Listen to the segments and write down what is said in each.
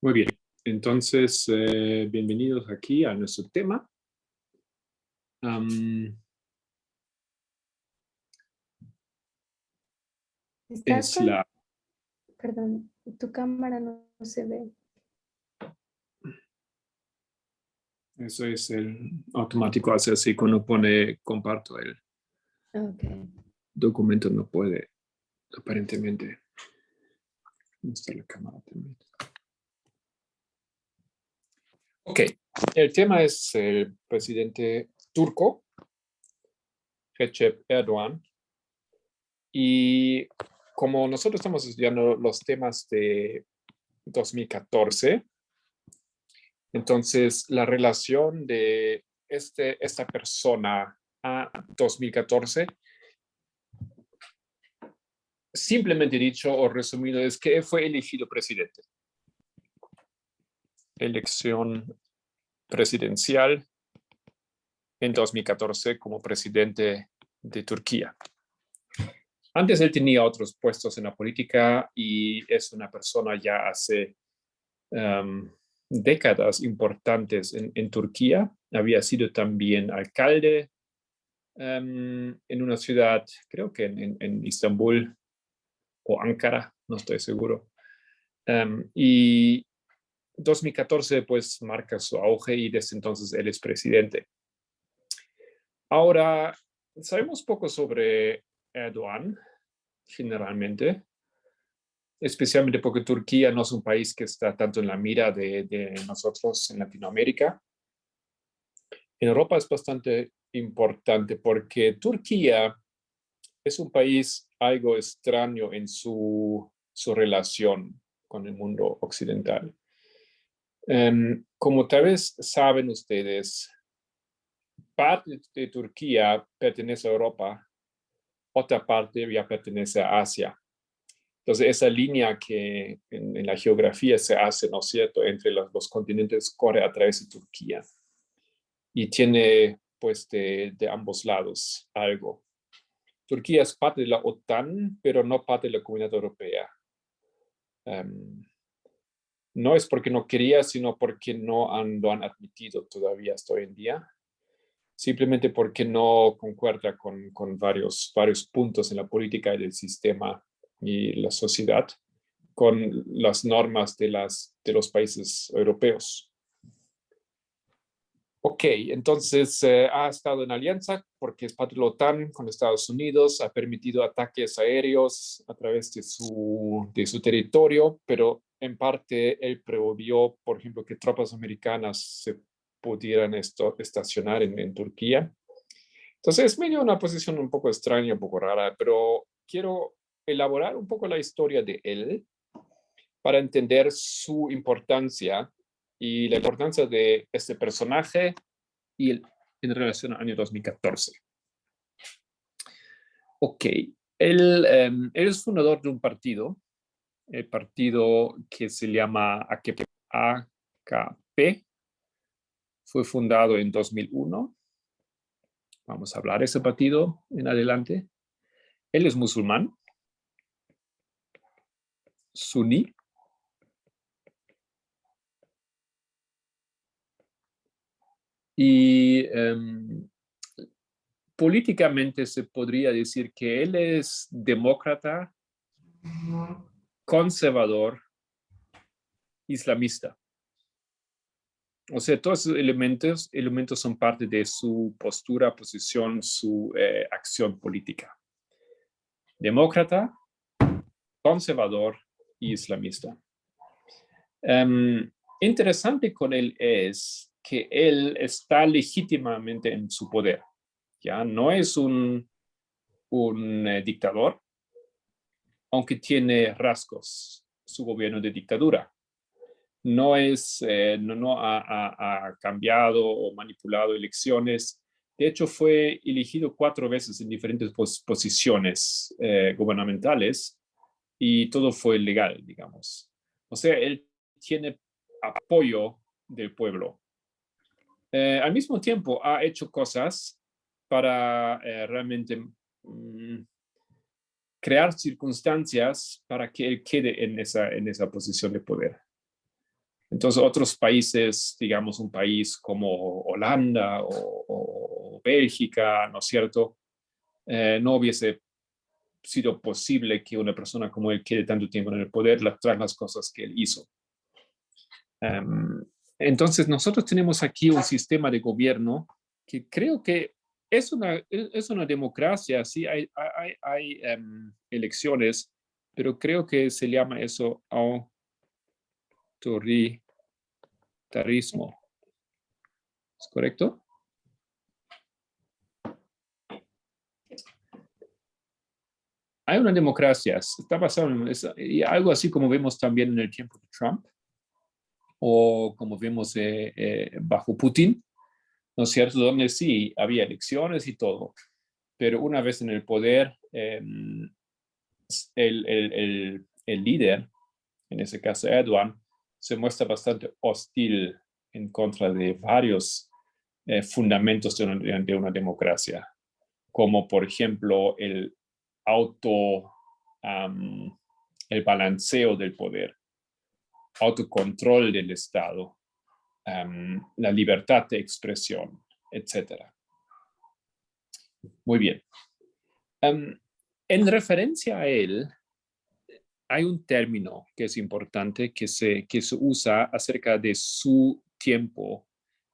Muy bien, entonces bienvenidos aquí a nuestro tema. Estás Es con, la, perdón, tu cámara no se ve. Eso es el automático, hace así cuando pone comparto el Ok. documento, no puede aparentemente. ¿Dónde está la cámara también? Ok, el tema es el presidente turco, Recep Erdogan, y como nosotros estamos estudiando los temas de 2014, entonces la relación de esta persona a 2014, simplemente dicho o resumido, es que fue elegido presidente. Elección presidencial en 2014 como presidente de Turquía. Antes él tenía otros puestos en la política y es una persona ya hace décadas importantes en Turquía. Había sido también alcalde en una ciudad, creo que en Estambul o Ankara, no estoy seguro. Y 2014 pues marca su auge y desde entonces él es presidente. Ahora, sabemos poco sobre Erdogan, generalmente, especialmente porque Turquía no es un país que está tanto en la mira de nosotros en Latinoamérica. En Europa es bastante importante porque Turquía es un país algo extraño en su relación con el mundo occidental. Como tal vez saben ustedes, parte de Turquía pertenece a Europa, otra parte ya pertenece a Asia. Entonces, esa línea que en la geografía se hace, ¿no es cierto?, entre los continentes corre a través de Turquía y tiene, pues, de ambos lados algo. Turquía es parte de la OTAN, pero no parte de la Comunidad Europea. No es porque no quería, sino porque no lo han admitido todavía hasta hoy en día. Simplemente porque no concuerda con varios puntos en la política y del sistema y la sociedad con las normas de los países europeos. Ok, entonces ha estado en alianza porque es parte de la OTAN con Estados Unidos, ha permitido ataques aéreos a través de su territorio, pero en parte él prohibió, por ejemplo, que tropas americanas se pudieran estacionar en Turquía. Entonces es medio una posición un poco extraña, un poco rara, pero quiero elaborar un poco la historia de él para entender su importancia y la importancia de este personaje y en relación al año 2014. Ok, él es fundador de un partido, el partido que se llama AKP, fue fundado en 2001. Vamos a hablar de ese partido en adelante. Él es musulmán, suní, y políticamente se podría decir que él es demócrata, conservador, islamista. O sea, todos esos elementos son parte de su postura, posición, su acción política. Demócrata, conservador y islamista. Interesante con él es que él está legítimamente en su poder. ¿Ya? No es un dictador, aunque tiene rasgos su gobierno de dictadura. No ha cambiado o manipulado elecciones. De hecho, fue elegido 4 veces en diferentes posiciones gubernamentales y todo fue legal, digamos. O sea, él tiene apoyo del pueblo. Al mismo tiempo, ha hecho cosas para realmente crear circunstancias para que él quede en esa posición de poder. Entonces, otros países, digamos un país como Holanda o Bélgica, ¿no es cierto? No hubiese sido posible que una persona como él quede tanto tiempo en el poder tras las cosas que él hizo. Entonces, nosotros tenemos aquí un sistema de gobierno que creo que es una democracia, sí, hay elecciones, pero creo que se llama eso autoritarismo. ¿Es correcto? Hay una democracia, está basado en y algo así como vemos también en el tiempo de Trump o como vemos bajo Putin, ¿no es cierto? Donde sí había elecciones y todo, pero una vez en el poder, el líder, en ese caso Erdogan, se muestra bastante hostil en contra de varios fundamentos de una democracia, como por ejemplo el balanceo del poder, autocontrol del Estado, la libertad de expresión, etcétera. Muy bien. En referencia a él, hay un término que es importante que se usa acerca de su tiempo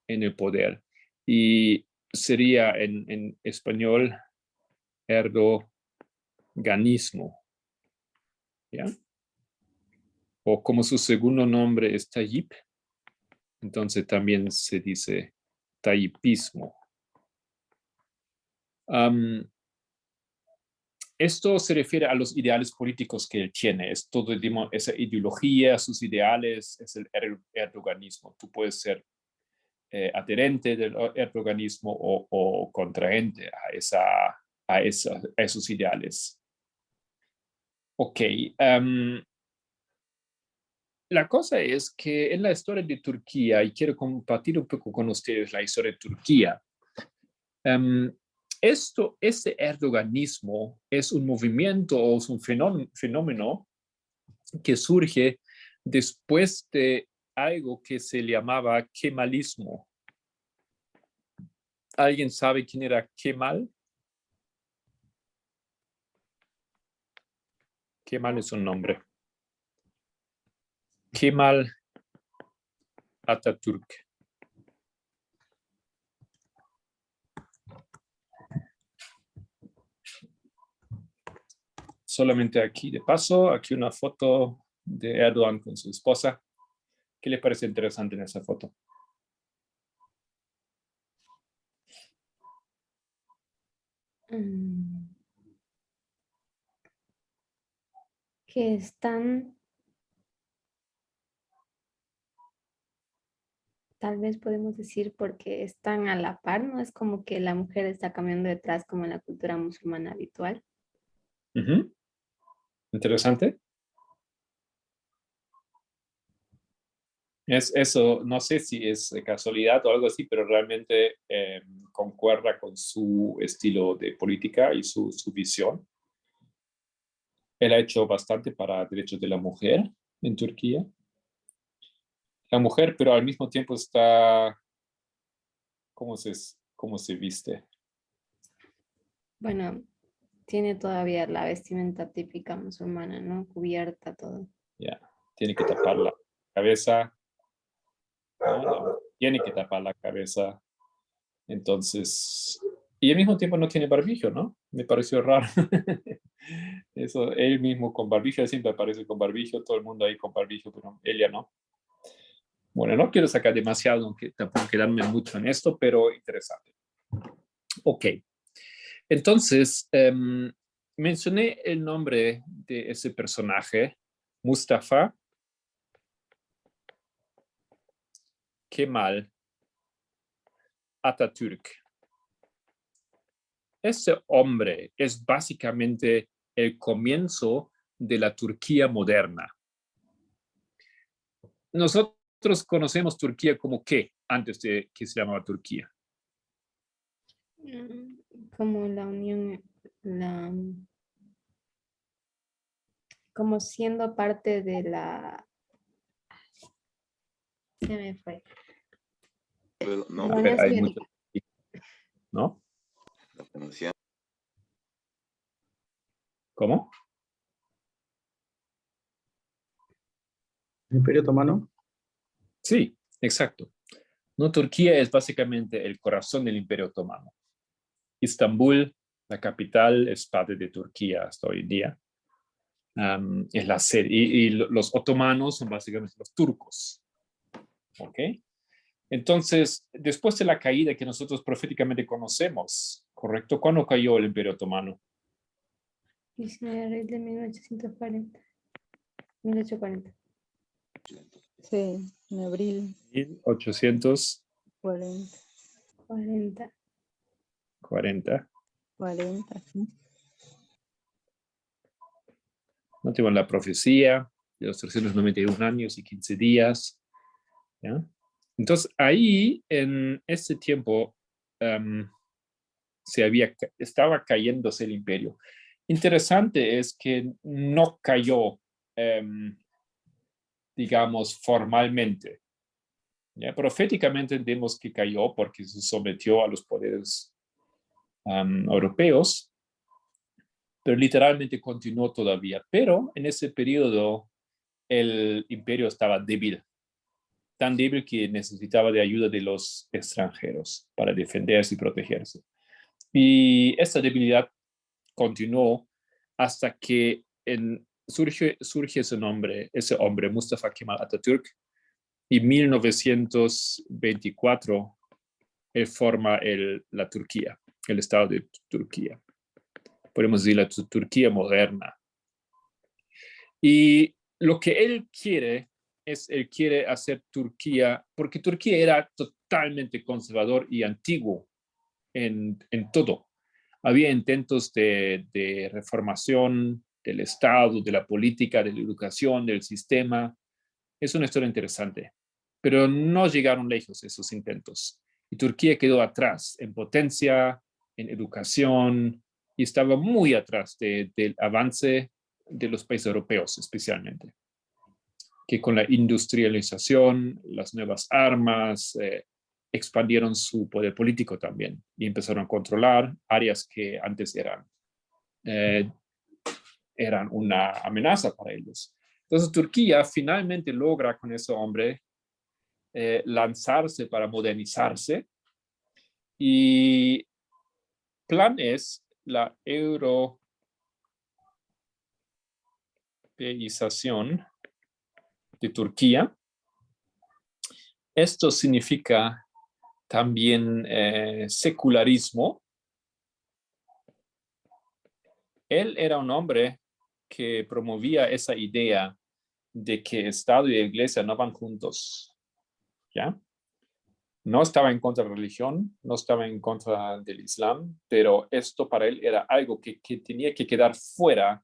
en el poder y sería en español erdoganismo, ¿ya? O como su segundo nombre es Tayyip, entonces también se dice tayyipismo. Esto se refiere a los ideales políticos que él tiene, es todo, esa ideología, sus ideales, es el erdoganismo. Tú puedes ser adherente del erdoganismo o contraente a esos ideales. Ok. La cosa es que en la historia de Turquía, y quiero compartir un poco con ustedes la historia de Turquía, este erdoganismo es un movimiento o es un fenómeno que surge después de algo que se llamaba kemalismo. ¿Alguien sabe quién era Kemal? Kemal es un nombre. Kemal Atatürk. Solamente aquí de paso, aquí una foto de Erdogan con su esposa. ¿Qué le parece interesante en esa foto? Que están, tal vez podemos decir porque están a la par, ¿no? Es como que la mujer está caminando detrás como en la cultura musulmana habitual. Interesante. Es eso, no sé si es casualidad o algo así, pero realmente concuerda con su estilo de política y su visión. Él ha hecho bastante para derechos de la mujer en Turquía. La mujer, pero al mismo tiempo está, ¿cómo se viste? Bueno, tiene todavía la vestimenta típica musulmana, ¿no? Cubierta todo. Ya, tiene que tapar la cabeza. Tiene que tapar la cabeza. Entonces, y al mismo tiempo no tiene barbijo, ¿no? Me pareció raro. Eso, él mismo con barbijo, él siempre aparece con barbijo, todo el mundo ahí con barbijo, pero ella no. Bueno, no quiero sacar demasiado, aunque tampoco quedarme mucho en esto, pero interesante. Ok, entonces, mencioné el nombre de ese personaje, Mustafa Kemal Atatürk. Ese hombre es básicamente el comienzo de la Turquía moderna. Nosotros conocemos Turquía como ¿qué? Antes de que se llamaba Turquía. Como la unión, la, como siendo parte de la, Se me fue. No, La Unión Hay Soviética. ¿no? la pronunciación. ¿Cómo? ¿Imperio Otomano? Sí, exacto. No, Turquía es básicamente el corazón del Imperio Otomano. Estambul, la capital, es parte de Turquía hasta hoy en día. Es la sede. Y los otomanos son básicamente los turcos. ¿Ok? Entonces, después de la caída que nosotros proféticamente conocemos, ¿correcto? ¿Cuándo cayó el Imperio Otomano? 19 de abril de 1840. 1840. Sí, en abril 1840. 40, 40. ¿Sí? No tengo la profecía de los 391 años y 15 días. ¿Ya? Entonces, ahí, en ese tiempo, estaba cayéndose el imperio. Interesante es que no cayó, digamos, formalmente. ¿Ya? Proféticamente entendemos que cayó porque se sometió a los poderes europeos, pero literalmente continuó todavía. Pero en ese periodo el imperio estaba débil, tan débil que necesitaba de ayuda de los extranjeros para defenderse y protegerse. Y esta debilidad continuó hasta que surge ese hombre, Mustafa Kemal Atatürk, y en 1924 él forma la Turquía, el Estado de Turquía. Podemos decir la Turquía moderna. Y lo que él quiere él quiere hacer Turquía, porque Turquía era totalmente conservador y antiguo en todo. Había intentos de reformación del Estado, de la política, de la educación, del sistema. Es una historia interesante, pero no llegaron lejos esos intentos. Y Turquía quedó atrás en potencia, en educación, y estaba muy atrás del avance de los países europeos especialmente, que con la industrialización, las nuevas armas, expandieron su poder político también y empezaron a controlar áreas que antes eran una amenaza para ellos. Entonces Turquía finalmente logra con ese hombre lanzarse para modernizarse y plan es la europeización de Turquía. Esto significa también secularismo. Él era un hombre que promovía esa idea de que Estado y Iglesia no van juntos, ¿ya? No estaba en contra de la religión, no estaba en contra del Islam, pero esto para él era algo que tenía que quedar fuera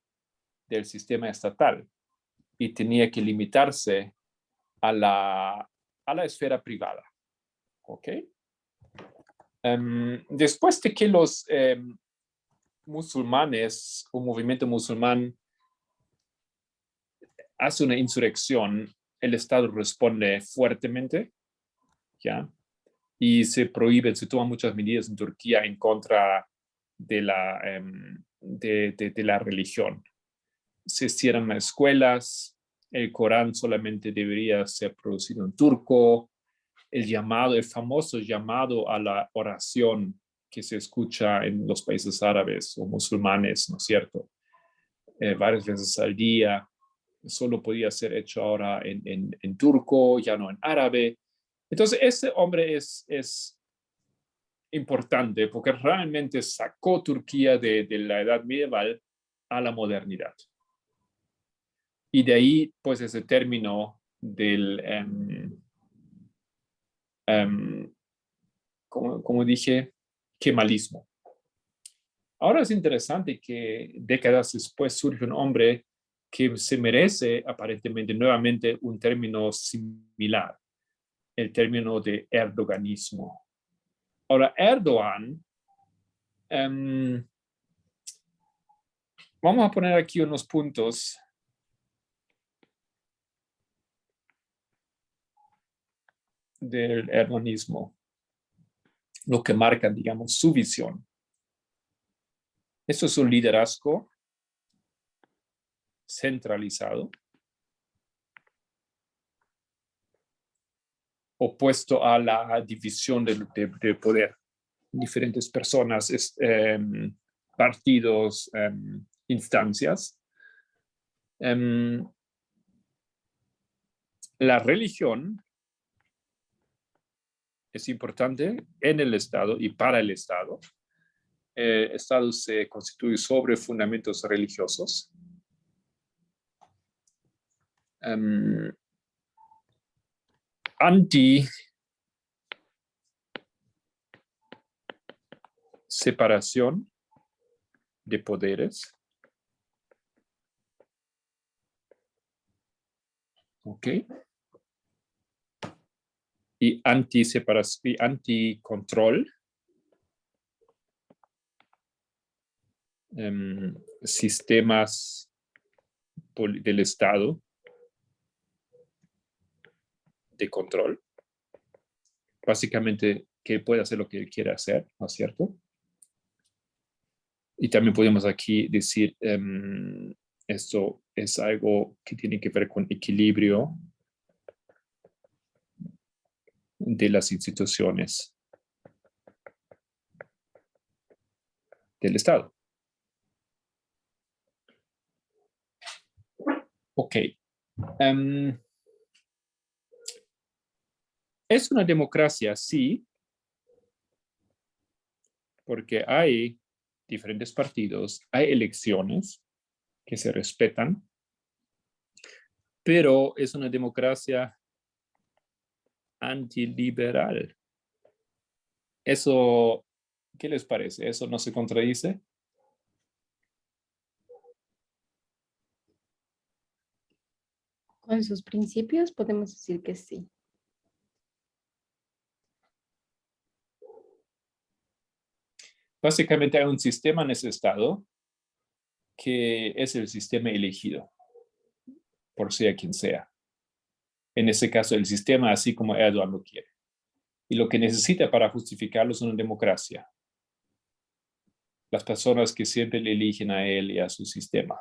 del sistema estatal y tenía que limitarse a la esfera privada, ¿ok? Después de que los musulmanes, un movimiento musulmán hace una insurrección, el Estado responde fuertemente, ¿ya? Y se toman muchas medidas en Turquía en contra de la religión. Se cierran las escuelas, el Corán solamente debería ser producido en turco, el famoso llamado a la oración que se escucha en los países árabes o musulmanes, ¿no es cierto? Varias veces al día, solo podía ser hecho ahora en turco, ya no en árabe. Entonces, este hombre es importante porque realmente sacó Turquía de la edad medieval a la modernidad. Y de ahí, pues, ese término del, como dije, kemalismo. Ahora es interesante que décadas después surge un hombre que se merece aparentemente nuevamente un término similar, el término de erdoganismo. Ahora, Erdogan, vamos a poner aquí unos puntos. del erdoganismo, lo que marca, digamos, su visión. Esto es un liderazgo centralizado, opuesto a la división de poder. Diferentes personas, partidos, instancias. La religión es importante en el Estado y para el Estado. El Estado se constituye sobre fundamentos religiosos. Anti-separación de poderes. ¿Ok? Y anti-separación, anti-control. Sistemas del Estado de control. Básicamente, que puede hacer lo que él quiere hacer, ¿no es cierto? Y también podemos aquí decir, esto es algo que tiene que ver con equilibrio de las instituciones del Estado. Ok. Es una democracia, sí, porque hay diferentes partidos, hay elecciones que se respetan, pero es una democracia antiliberal. Eso, ¿qué les parece? ¿Eso no se contradice? Con sus principios podemos decir que sí. Básicamente hay un sistema en ese estado que es el sistema elegido, por sea quien sea. En ese caso, el sistema así como Erdogan lo quiere. Y lo que necesita para justificarlo es una democracia. Las personas que siempre le eligen a él y a su sistema.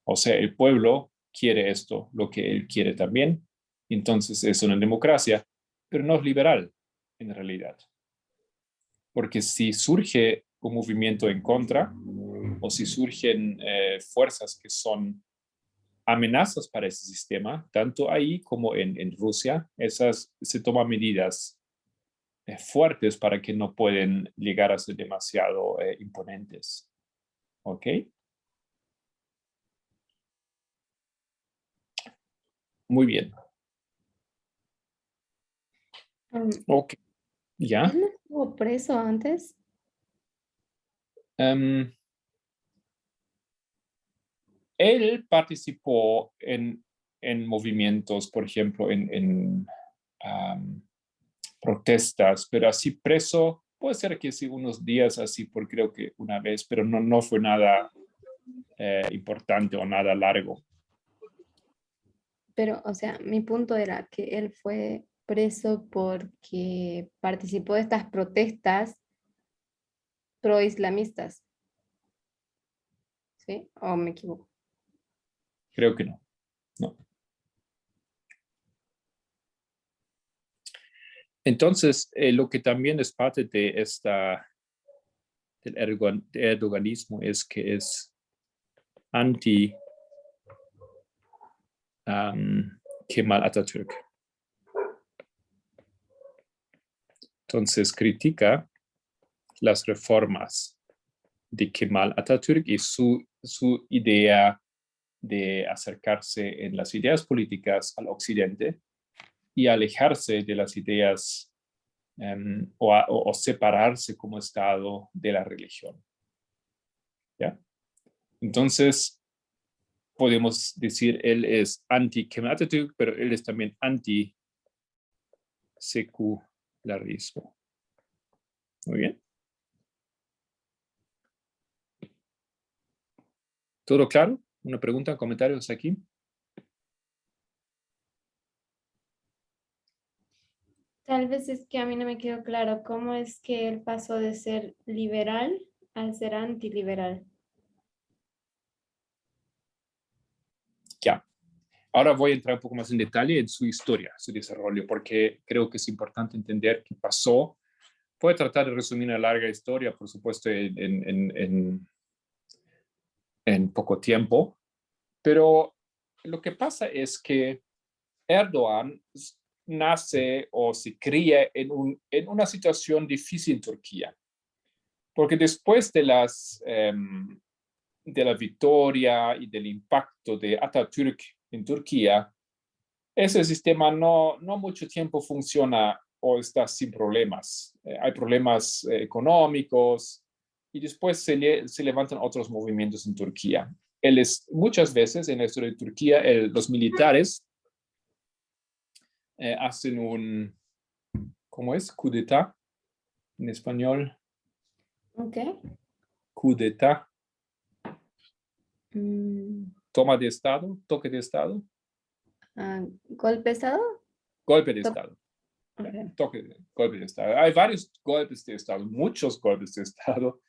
O sea, el pueblo quiere esto, lo que él quiere también. Entonces es una democracia, pero no es liberal en realidad. Porque si surge un movimiento en contra, o si surgen fuerzas que son amenazas para ese sistema, tanto ahí como en Rusia, esas se toman medidas fuertes para que no pueden llegar a ser demasiado imponentes. ¿Ok? Muy bien. Ok. ¿Ya? ¿Él no estuvo preso antes? Él participó en movimientos, por ejemplo, en protestas, pero así preso, puede ser que sí unos días así, por creo que una vez, pero no fue nada importante o nada largo. Pero, o sea, mi punto era que él fue preso porque participó de estas protestas pro-islamistas. ¿Sí? ¿O me equivoco? Creo que no. No. Entonces, lo que también es parte de del erdoganismo es que es anti Kemal Atatürk. Entonces, critica las reformas de Kemal Atatürk y su idea de acercarse en las ideas políticas al occidente y alejarse de las ideas o separarse como Estado de la religión. ¿Ya? Entonces, podemos decir, él es anti-Kemal Atatürk, pero él es también anti-secularismo. Muy bien. ¿Todo claro? ¿Una pregunta, comentarios aquí? Tal vez es que a mí no me quedó claro cómo es que él pasó de ser liberal a ser antiliberal. Ya. Ahora voy a entrar un poco más en detalle en su historia, su desarrollo, porque creo que es importante entender qué pasó. Voy a tratar de resumir una larga historia, por supuesto, en poco tiempo, pero lo que pasa es que Erdogan nace o se cría en una situación difícil en Turquía, porque después de la victoria y del impacto de Atatürk en Turquía, ese sistema no mucho tiempo funciona o está sin problemas. Hay problemas económicos y después se levantan otros movimientos en Turquía. Muchas veces en la historia de Turquía, los militares hacen ¿cómo es? Coup d'état en español. ¿Ok? Coup d'état, Mm, toma de Estado, toque de Estado, ¿golpe pesado? golpe de To- Estado. ok. Golpe de Estado. Hay varios golpes de Estado, muchos golpes de Estado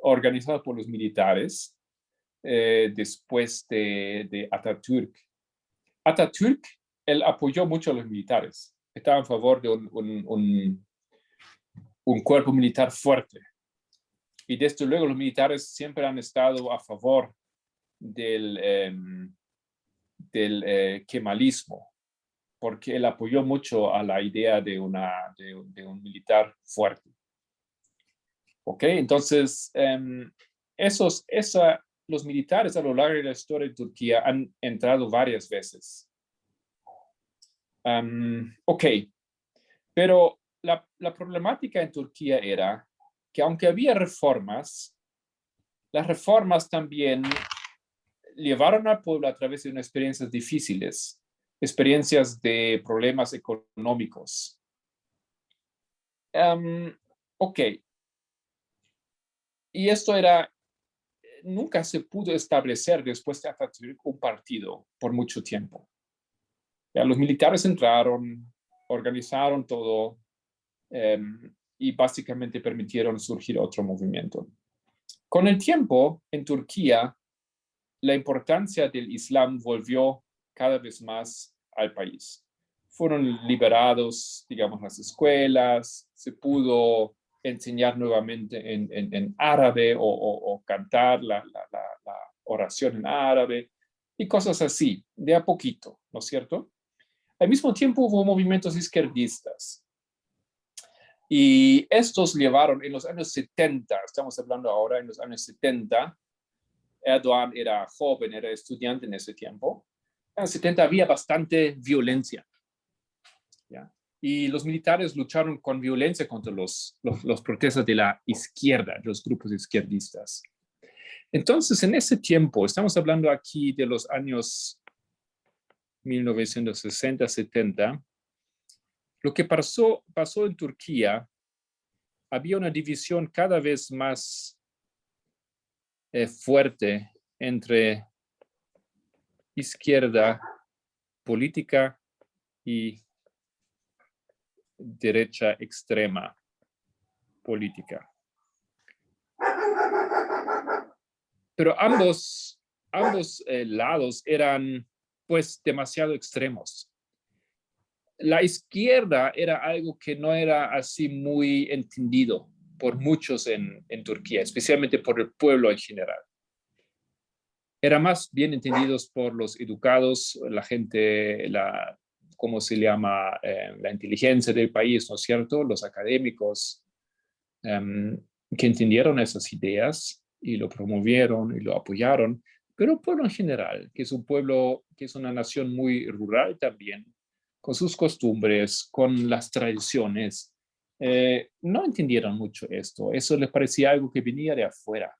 organizados por los militares después de Atatürk. Atatürk, él apoyó mucho a los militares. Estaba en favor de un cuerpo militar fuerte. Y desde luego los militares siempre han estado a favor del kemalismo, porque él apoyó mucho a la idea de un militar fuerte. ¿Ok? Entonces, los militares a lo largo de la historia de Turquía han entrado varias veces. Ok, pero la problemática en Turquía era que aunque había reformas, las reformas también llevaron al pueblo a través de unas experiencias difíciles, experiencias de problemas económicos. Ok, y esto nunca se pudo establecer después de Atatürk un partido por mucho tiempo. Ya, los militares entraron, organizaron todo y básicamente permitieron surgir otro movimiento. Con el tiempo, en Turquía, la importancia del Islam volvió cada vez más al país. Fueron liberados, digamos, las escuelas, se pudo enseñar nuevamente en árabe o cantar la oración en árabe y cosas así, de a poquito, ¿no es cierto? Al mismo tiempo hubo movimientos izquierdistas y estos llevaron en los años 70, estamos hablando ahora en los años 70, Erdogan era joven, era estudiante en ese tiempo. En los 70 había bastante violencia. ¿Ya? Y los militares lucharon con violencia contra los protestas de la izquierda, los grupos izquierdistas. Entonces, en ese tiempo, estamos hablando aquí de los años 1960, 70, lo que pasó en Turquía, había una división cada vez más fuerte entre izquierda política y derecha extrema política. Pero ambos lados eran pues demasiado extremos. La izquierda era algo que no era así muy entendido por muchos en Turquía, especialmente por el pueblo en general. Era más bien entendidos por los educados, la gente, ¿cómo se llama? La inteligencia del país, ¿no es cierto? Los académicos que entendieron esas ideas y lo promovieron y lo apoyaron, pero el pueblo en general, que es un pueblo, que es una nación muy rural también, con sus costumbres, con las tradiciones, no entendieron mucho esto. Eso les parecía algo que venía de afuera.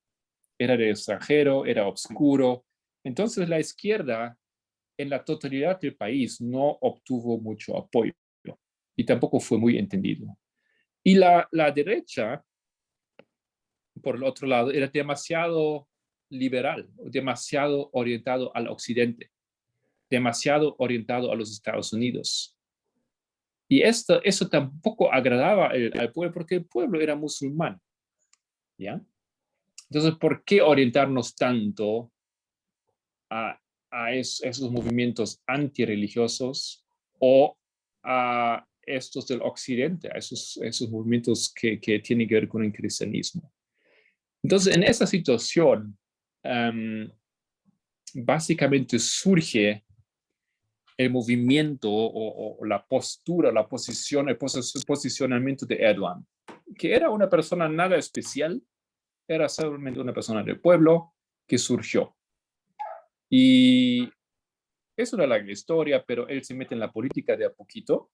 Era de extranjero, era oscuro. Entonces la izquierda en la totalidad del país no obtuvo mucho apoyo y tampoco fue muy entendido. Y la derecha, por el otro lado, era demasiado liberal, demasiado orientado al occidente, demasiado orientado a los Estados Unidos. Y eso tampoco agradaba al pueblo porque el pueblo era musulmán. ¿Ya? Entonces, ¿por qué orientarnos tanto a esos movimientos antirreligiosos o a estos del occidente, a esos movimientos que tienen que ver con el cristianismo? Entonces, en esa situación, básicamente surge el movimiento o la postura, la posición, el posicionamiento de Erdogan, que era una persona nada especial, era solamente una persona del pueblo que surgió. Y es una larga historia, pero él se mete en la política de a poquito.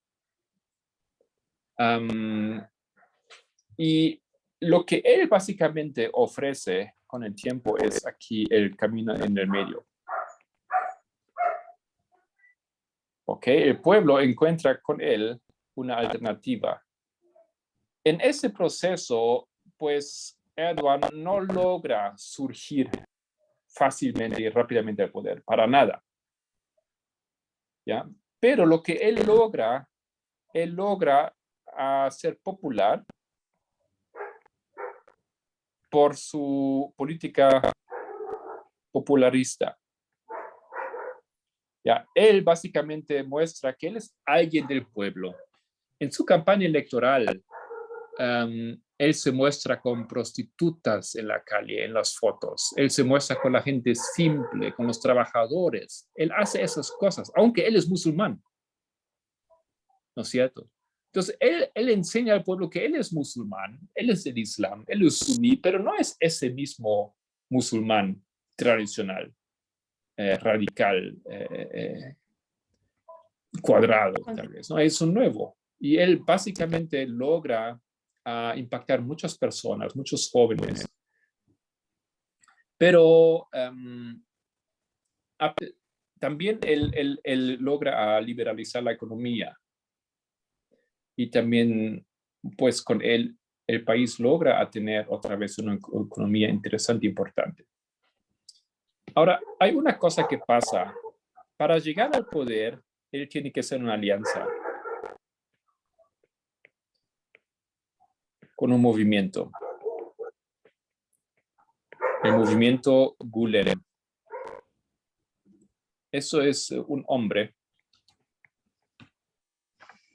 Y lo que él básicamente ofrece con el tiempo es aquí el camino en el medio. ¿Ok? El pueblo encuentra con él una alternativa. En ese proceso, pues Erdogan no logra surgir fácilmente y rápidamente al poder, para nada. ¿Ya? Pero lo que él logra ser popular por su política popularista. ¿Ya? Él básicamente muestra que él es alguien del pueblo. En su campaña electoral, él se muestra con prostitutas en la calle, en las fotos. Él se muestra con la gente simple, con los trabajadores. Él hace esas cosas, aunque él es musulmán. ¿No es cierto? Entonces, él enseña al pueblo que él es musulmán, él es del Islam, él es suní, pero no es ese mismo musulmán tradicional, radical, cuadrado, tal vez, ¿no? Es un nuevo. Y él básicamente logra impactar muchas personas, muchos jóvenes. Pero también él logra liberalizar la economía. Y también, pues con él, el país logra tener otra vez una economía interesante e importante. Ahora, hay una cosa que pasa. Para llegar al poder, él tiene que hacer una alianza con un movimiento. El movimiento Gülen. Eso es un hombre,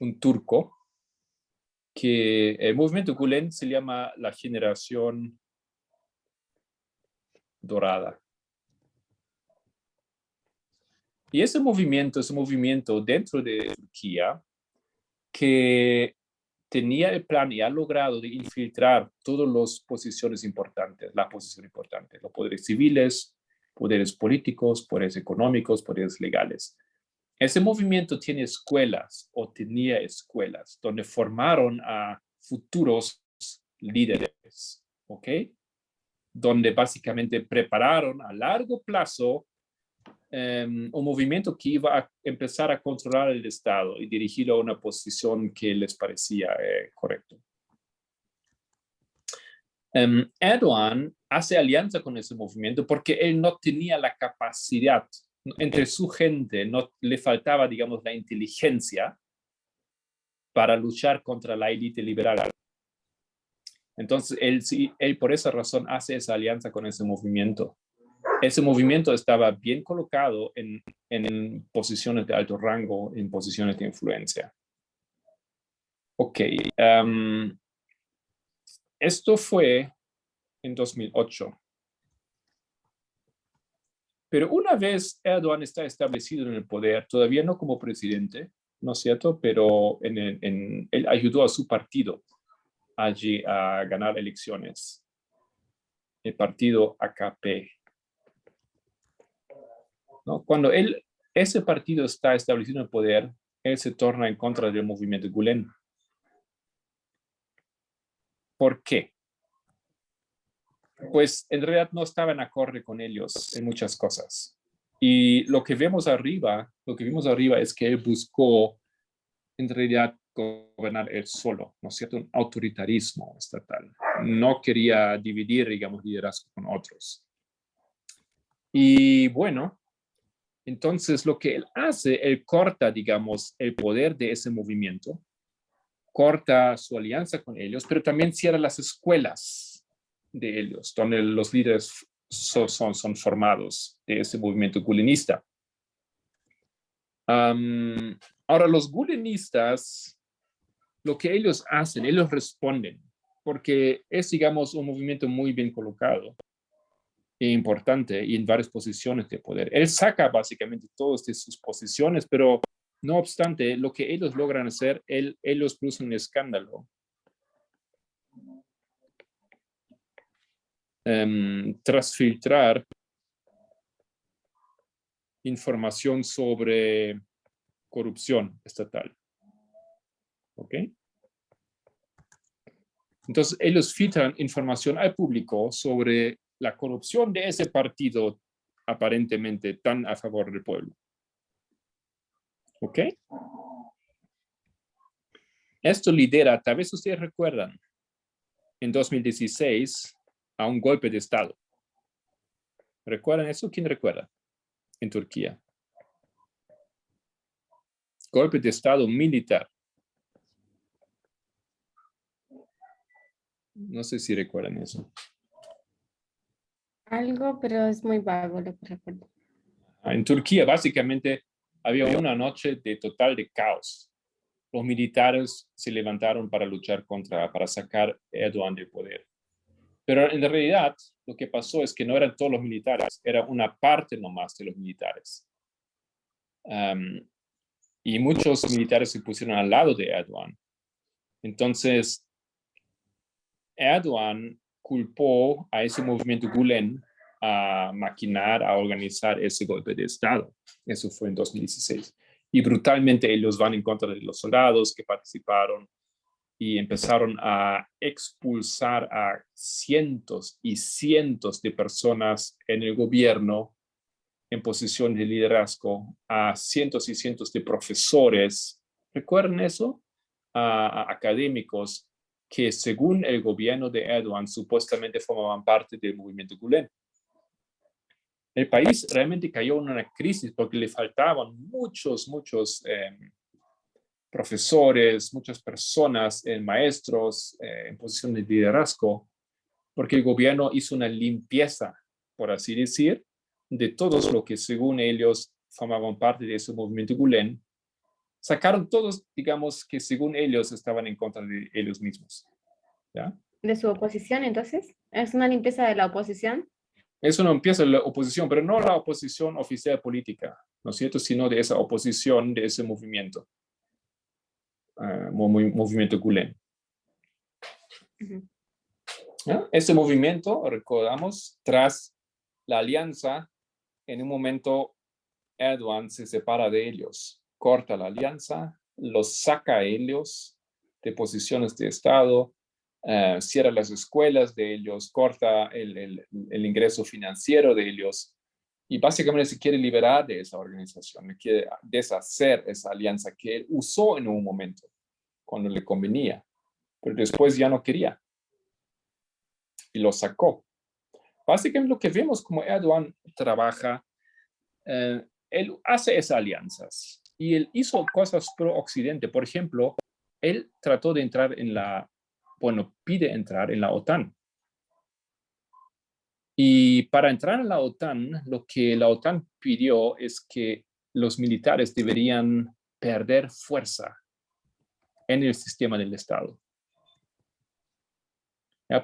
un turco, que el movimiento Gülen se llama la generación dorada. Y ese movimiento es un movimiento dentro de Turquía que tenía el plan y ha logrado de infiltrar todas las posiciones importantes, los poderes civiles, poderes políticos, poderes económicos, poderes legales. Ese movimiento tiene escuelas o tenía escuelas donde formaron a futuros líderes, ¿ok? Donde básicamente prepararon a largo plazo un movimiento que iba a empezar a controlar el Estado y dirigirlo a una posición que les parecía correcto. Erdogan hace alianza con ese movimiento porque él no tenía la capacidad, entre su gente no le faltaba, digamos, la inteligencia para luchar contra la élite liberal. Entonces, él por esa razón hace esa alianza con ese movimiento. Ese movimiento estaba bien colocado en posiciones de alto rango, en posiciones de influencia. Ok. Esto fue en 2008. Pero una vez Erdogan está establecido en el poder, todavía no como presidente, ¿no es cierto? Pero él ayudó a su partido allí a ganar elecciones. El partido AKP. ¿No? Cuando ese partido está establecido en el poder, él se torna en contra del movimiento Gülen. ¿Por qué? Pues en realidad no estaba en acorde con ellos en muchas cosas. Y lo que vimos arriba es que él buscó en realidad gobernar él solo, ¿no es cierto? Un autoritarismo estatal. No quería dividir, digamos, liderazgo con otros. Y bueno, entonces lo que él hace, él corta, digamos, el poder de ese movimiento corta su alianza con ellos, pero también cierra las escuelas de ellos, donde los líderes son formados de ese movimiento gulenista. Ahora, los gulenistas, lo que ellos hacen, ellos responden, porque es, digamos, un movimiento muy bien colocado e importante y en varias posiciones de poder. Él saca básicamente todas de sus posiciones, pero no obstante, lo que ellos logran hacer, ellos producen un escándalo. Tras filtrar información sobre corrupción estatal. ¿Ok? Entonces, ellos filtran información al público sobre la corrupción de ese partido aparentemente tan a favor del pueblo. ¿Ok? Esto lidera, tal vez ustedes recuerdan, en 2016 a un golpe de Estado. ¿Recuerdan eso? ¿Quién recuerda? En Turquía. Golpe de Estado militar. No sé si recuerdan eso. Algo, pero es muy vago lo que recuerdo. En Turquía, básicamente, había una noche de total de caos. Los militares se levantaron para luchar para sacar a Erdogan del poder. Pero en realidad, lo que pasó es que no eran todos los militares, era una parte nomás de los militares. Y muchos militares se pusieron al lado de Erdogan. Entonces, Erdogan culpó a ese movimiento Gülen a maquinar, a organizar ese golpe de Estado. Eso fue en 2016. Y brutalmente ellos van en contra de los soldados que participaron y empezaron a expulsar a cientos y cientos de personas en el gobierno en posición de liderazgo, a cientos y cientos de profesores. ¿Recuerdan eso? A académicos que según el gobierno de Erdogan supuestamente formaban parte del movimiento Gülen. El país realmente cayó en una crisis porque le faltaban muchos profesores, muchas personas, maestros en posición de liderazgo, porque el gobierno hizo una limpieza, por así decir, de todos los que según ellos formaban parte de ese movimiento Gülen. Sacaron todos, digamos, que según ellos estaban en contra de ellos mismos. ¿Ya? ¿De su oposición, entonces? ¿Es una limpieza de la oposición? Eso no empieza la oposición, pero no la oposición oficial política, ¿no es cierto? Sino de esa oposición de ese movimiento, movimiento Gülen. ¿Ya? Ese movimiento, recordamos, tras la alianza, en un momento Erdogan se separa de ellos, corta la alianza, los saca a ellos de posiciones de Estado, cierra las escuelas de ellos, corta el ingreso financiero de ellos y básicamente se quiere liberar de esa organización, quiere deshacer esa alianza que él usó en un momento cuando le convenía, pero después ya no quería y lo sacó. Básicamente lo que vemos como Erdogan trabaja, él hace esas alianzas y él hizo cosas pro Occidente. Por ejemplo, él trató de entrar pide entrar en la OTAN. Y para entrar en la OTAN, lo que la OTAN pidió es que los militares deberían perder fuerza en el sistema del Estado.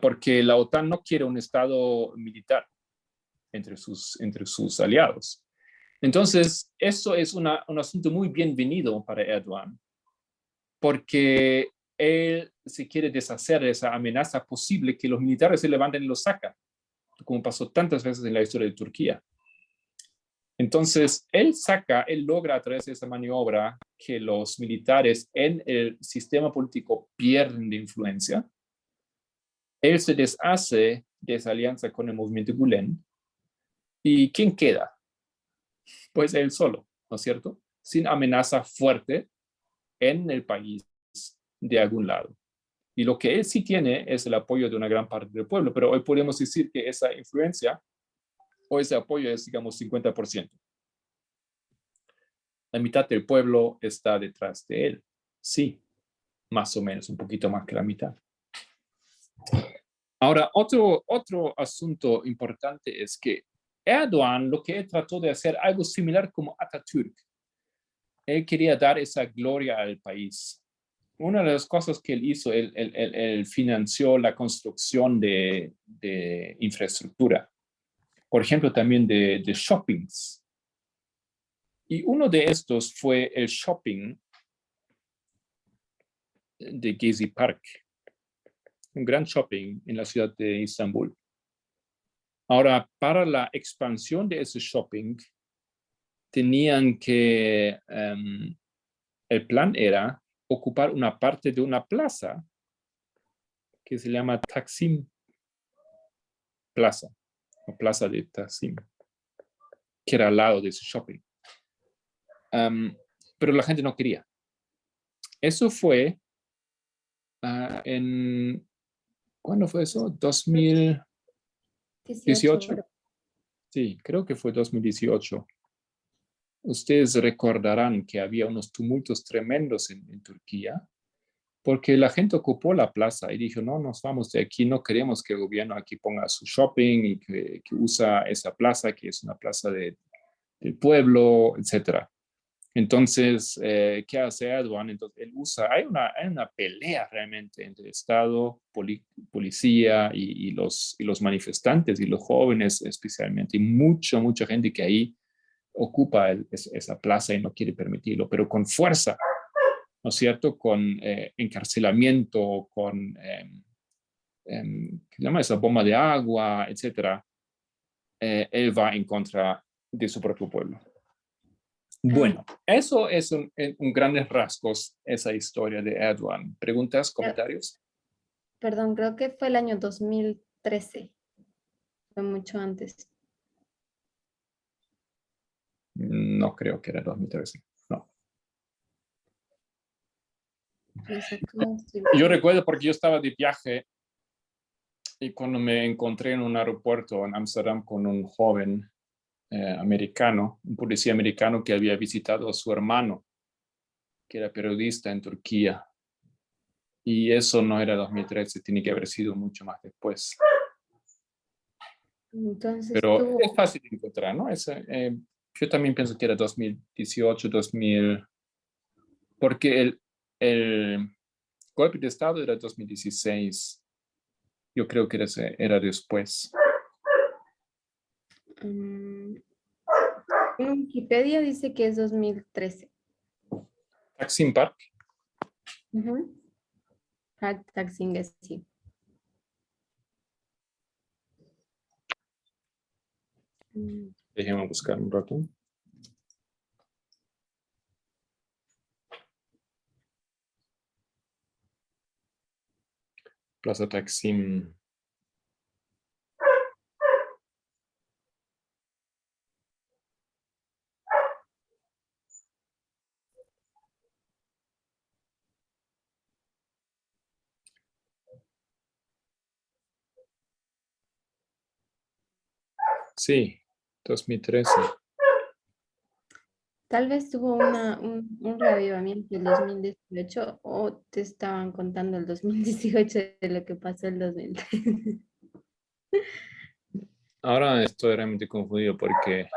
Porque la OTAN no quiere un Estado militar entre sus aliados. Entonces, eso es un asunto muy bienvenido para Erdogan, porque él se quiere deshacer de esa amenaza posible que los militares se levanten y lo sacan, como pasó tantas veces en la historia de Turquía. Entonces, él logra a través de esa maniobra que los militares en el sistema político pierden de influencia. Él se deshace de esa alianza con el movimiento Gülen. ¿Y quién queda? Pues él solo, ¿no es cierto? Sin amenaza fuerte en el país de algún lado. Y lo que él sí tiene es el apoyo de una gran parte del pueblo, pero hoy podemos decir que esa influencia o ese apoyo es, digamos, 50%. La mitad del pueblo está detrás de él, sí. más o menos, un poquito más que la mitad. Ahora, otro asunto importante es que Erdogan lo que él trató de hacer algo similar como Atatürk. Él quería dar esa gloria al país. Una de las cosas que él hizo, él financió la construcción de infraestructura. Por ejemplo, también de shoppings. Y uno de estos fue el shopping de Gezi Park, un gran shopping en la ciudad de Estambul. Ahora, para la expansión de ese shopping, tenían que, el plan era ocupar una parte de una plaza que se llama Taksim Plaza, o Plaza de Taksim, que era al lado de ese shopping. Pero la gente no quería. Eso fue ¿cuándo fue eso? 2018. Sí, creo que fue 2018. Ustedes recordarán que había unos tumultos tremendos en Turquía, porque la gente ocupó la plaza y dijo, no, nos vamos de aquí, no queremos que el gobierno aquí ponga su shopping y que usa esa plaza, que es una plaza del pueblo, etc. Entonces, ¿qué hace Erdogan? Entonces, él usa, hay una pelea realmente entre Estado, policía y los manifestantes y los jóvenes especialmente, y mucha gente que ahí ocupa esa plaza y no quiere permitirlo, pero con fuerza, ¿no es cierto? Con encarcelamiento, con, ¿qué se llama? Esa bomba de agua, etc. Él va en contra de su propio pueblo. Bueno, eso es un grandes rasgos, esa historia de Erdogan. ¿Preguntas, comentarios? Perdón, creo que fue el año 2013. Fue mucho antes. No creo que era 2013, no. Yo recuerdo porque yo estaba de viaje y cuando me encontré en un aeropuerto en Ámsterdam con un joven americano, un policía americano que había visitado a su hermano, que era periodista en Turquía. Y eso no era 2013, tiene que haber sido mucho más después. Entonces, pero es fácil de encontrar, ¿no? Yo también pienso que era 2018, 2000, porque el golpe de Estado era 2016. Yo creo que era después. En Wikipedia dice que es 2013. Taksim Park. Taksim, sí. Déjenme buscar un rato. Plaza Taksim. Sí, 2013. Tal vez tuvo un reavivamiento el 2018 o te estaban contando el 2018 de lo que pasó el 2013. Ahora estoy realmente confundido porque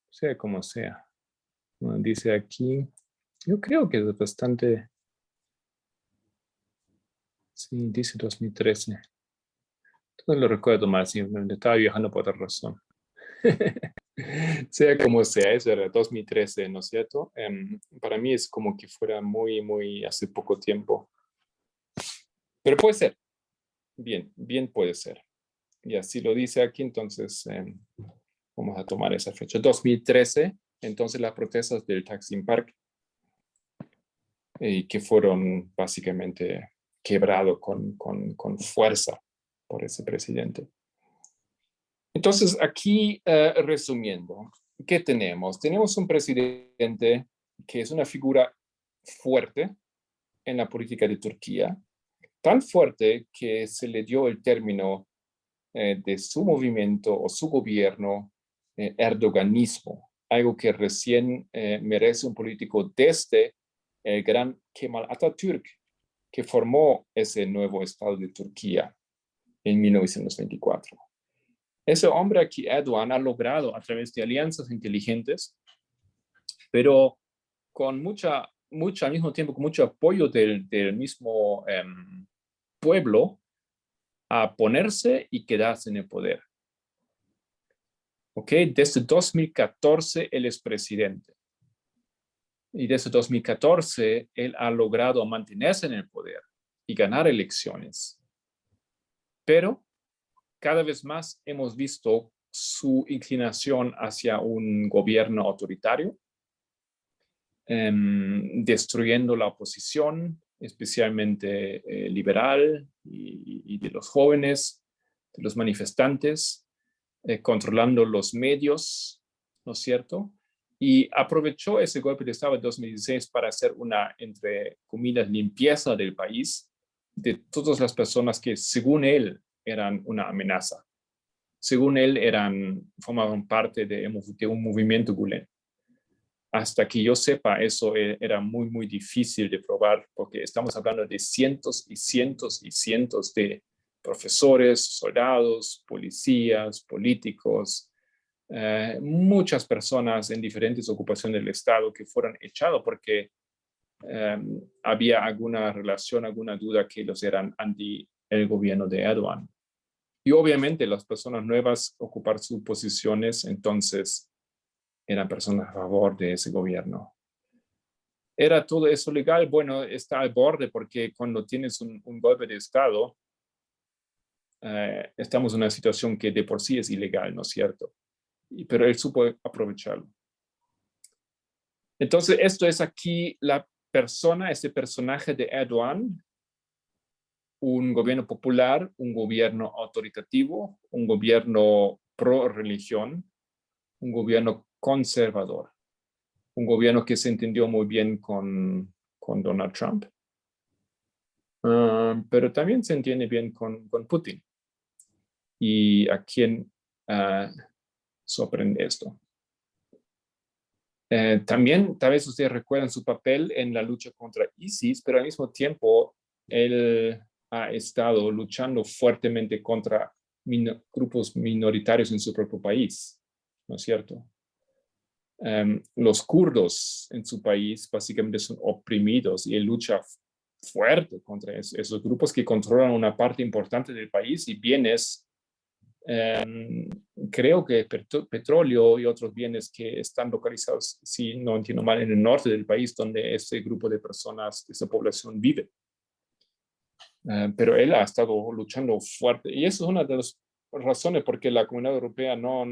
sea como sea. Bueno, dice aquí, yo creo que es bastante. Sí, dice 2013. No lo recuerdo mal, simplemente estaba viajando por otra razón. Sea como sea, eso era 2013, ¿no es cierto? Para mí es como que fuera muy hace poco tiempo. Pero puede ser. Bien puede ser. Y así lo dice aquí, entonces vamos a tomar esa fecha. 2013, entonces las protestas del Taksim Park, que fueron básicamente quebrado con fuerza por ese presidente. Entonces, aquí, resumiendo, ¿qué tenemos? Tenemos un presidente que es una figura fuerte en la política de Turquía, tan fuerte que se le dio el término de su movimiento o su gobierno, erdoganismo, algo que recién merece un político desde el gran Kemal Atatürk, que formó ese nuevo Estado de Turquía en 1924. Ese hombre aquí, Erdogan, ha logrado a través de alianzas inteligentes, pero con al mismo tiempo con mucho apoyo del mismo pueblo, a ponerse y quedarse en el poder. ¿Ok? Desde 2014 él es presidente. Y desde 2014 él ha logrado mantenerse en el poder y ganar elecciones. Pero cada vez más hemos visto su inclinación hacia un gobierno autoritario, destruyendo la oposición, especialmente liberal y de los jóvenes, de los manifestantes, controlando los medios, ¿no es cierto? Y aprovechó ese golpe de Estado en 2016 para hacer una, entre comillas, limpieza del país de todas las personas que, según él, eran una amenaza. Según él, formaban parte de un movimiento Gülen. Hasta que yo sepa, eso era muy, muy difícil de probar, porque estamos hablando de cientos y cientos y cientos de profesores, soldados, policías, políticos, muchas personas en diferentes ocupaciones del Estado que fueron echados porque había alguna relación, alguna duda que los eran anti el gobierno de Erdogan. Y obviamente las personas nuevas ocupar sus posiciones, entonces eran personas a favor de ese gobierno. ¿Era todo eso legal? Bueno, está al borde porque cuando tienes un golpe de Estado, estamos en una situación que de por sí es ilegal, ¿no es cierto? Pero él supo aprovecharlo. Entonces, esto es aquí la persona, este personaje de Erdogan, un gobierno popular, un gobierno autoritativo, un gobierno pro religión, un gobierno conservador, un gobierno que se entendió muy bien con Donald Trump, pero también se entiende bien con Putin. ¿Y a quién sorprende esto? También, tal vez ustedes recuerdan su papel en la lucha contra ISIS, pero al mismo tiempo él ha estado luchando fuertemente contra grupos minoritarios en su propio país, ¿no es cierto? Los kurdos en su país básicamente son oprimidos y él lucha fuerte contra esos grupos que controlan una parte importante del país y bienes, creo que petróleo y otros bienes que están localizados, si no entiendo mal, en el norte del país donde ese grupo de personas, esa población vive. Pero él ha estado luchando fuerte y eso es una de las razones por qué la Comunidad Europea no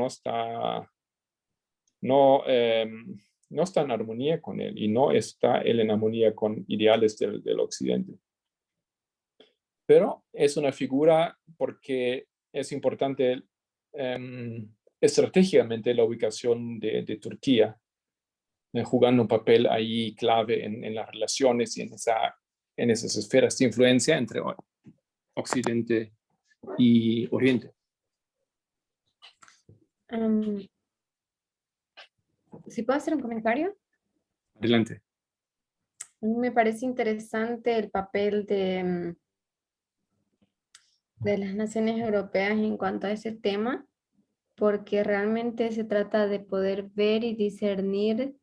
está en armonía con él y no está él en armonía con ideales del Occidente. Pero es una figura porque es importante estratégicamente la ubicación de Turquía, jugando un papel ahí clave en las relaciones y en esas esferas de influencia entre Occidente y Oriente. ¿Sí puedo hacer un comentario? Adelante. A mí me parece interesante el papel de las naciones europeas en cuanto a ese tema, porque realmente se trata de poder ver y discernir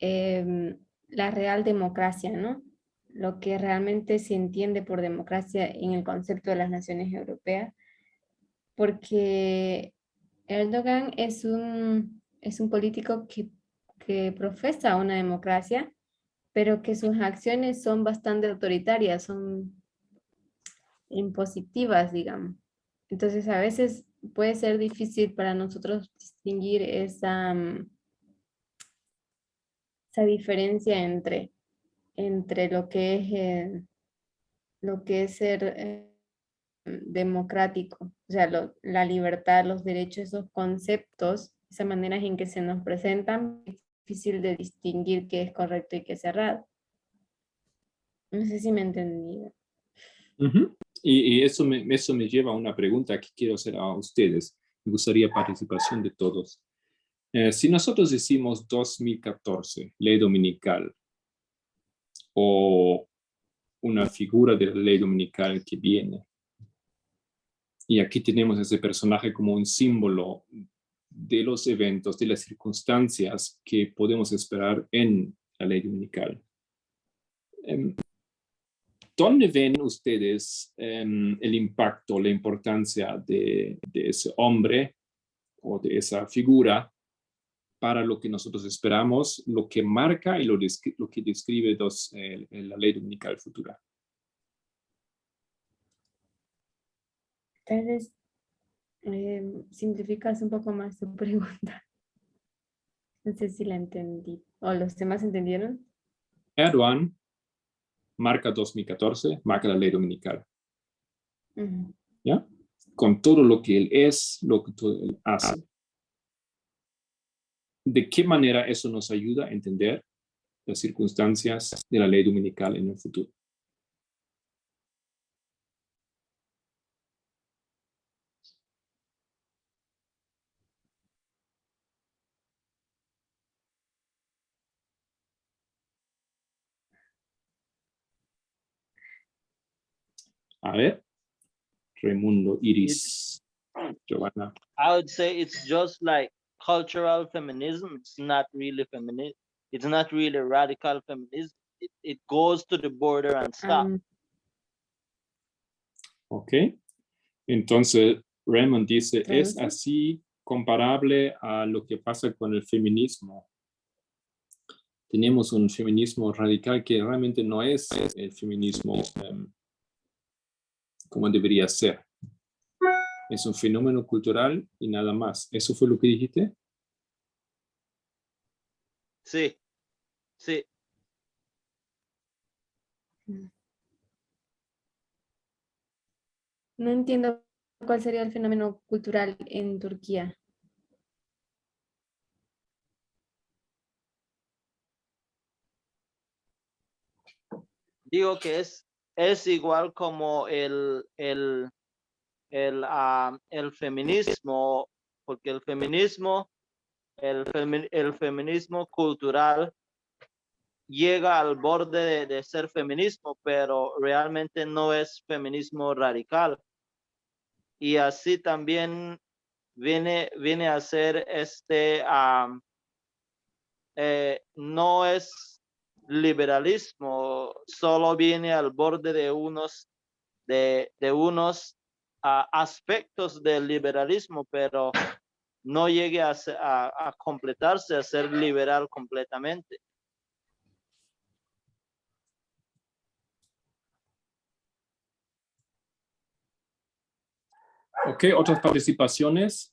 la real democracia, ¿no? Lo que realmente se entiende por democracia en el concepto de las naciones europeas, porque Erdogan es un político que profesa una democracia, pero que sus acciones son bastante autoritarias, son impositivas, digamos. Entonces, a veces puede ser difícil para nosotros distinguir esa diferencia entre lo que es ser democrático, o sea, la libertad, los derechos, esos conceptos, esas maneras en que se nos presentan, es difícil de distinguir qué es correcto y qué es errado. No sé si me he entendido. Y eso me lleva a una pregunta que quiero hacer a ustedes. Me gustaría participación de todos. Si nosotros decimos 2014, ley dominical, o una figura de la ley dominical que viene, y aquí tenemos ese personaje como un símbolo de los eventos, de las circunstancias que podemos esperar en la ley dominical. ¿Dónde ven ustedes el impacto, la importancia de ese hombre o de esa figura para lo que nosotros esperamos, lo que marca y lo que describe la ley dominical futura? Tal vez simplificas un poco más tu pregunta. No sé si la entendí. ¿O los demás entendieron? Erdogan marca 2014, marca la ley dominical. ¿Ya? Con todo lo que él es, lo que todo él hace. ¿De qué manera eso nos ayuda a entender las circunstancias de la ley dominical en el futuro? A ver, Raimundo, Iris, Giovanna. I would say it's just like cultural feminism. It's not really feminist. It's not really radical feminism. It goes to the border and stops. Ok. Entonces, Raymond dice, es así comparable a lo que pasa con el feminismo. Tenemos un feminismo radical que realmente no es el feminismo como debería ser. Es un fenómeno cultural y nada más. ¿Eso fue lo que dijiste? Sí, sí. No entiendo cuál sería el fenómeno cultural en Turquía. Digo que es igual como el feminismo, porque el feminismo cultural llega al borde de ser feminismo, pero realmente no es feminismo radical. Y así también viene a ser no es liberalismo, solo viene al borde de unos aspectos del liberalismo, pero no llegue a completarse, a ser liberal completamente. Ok, otras participaciones.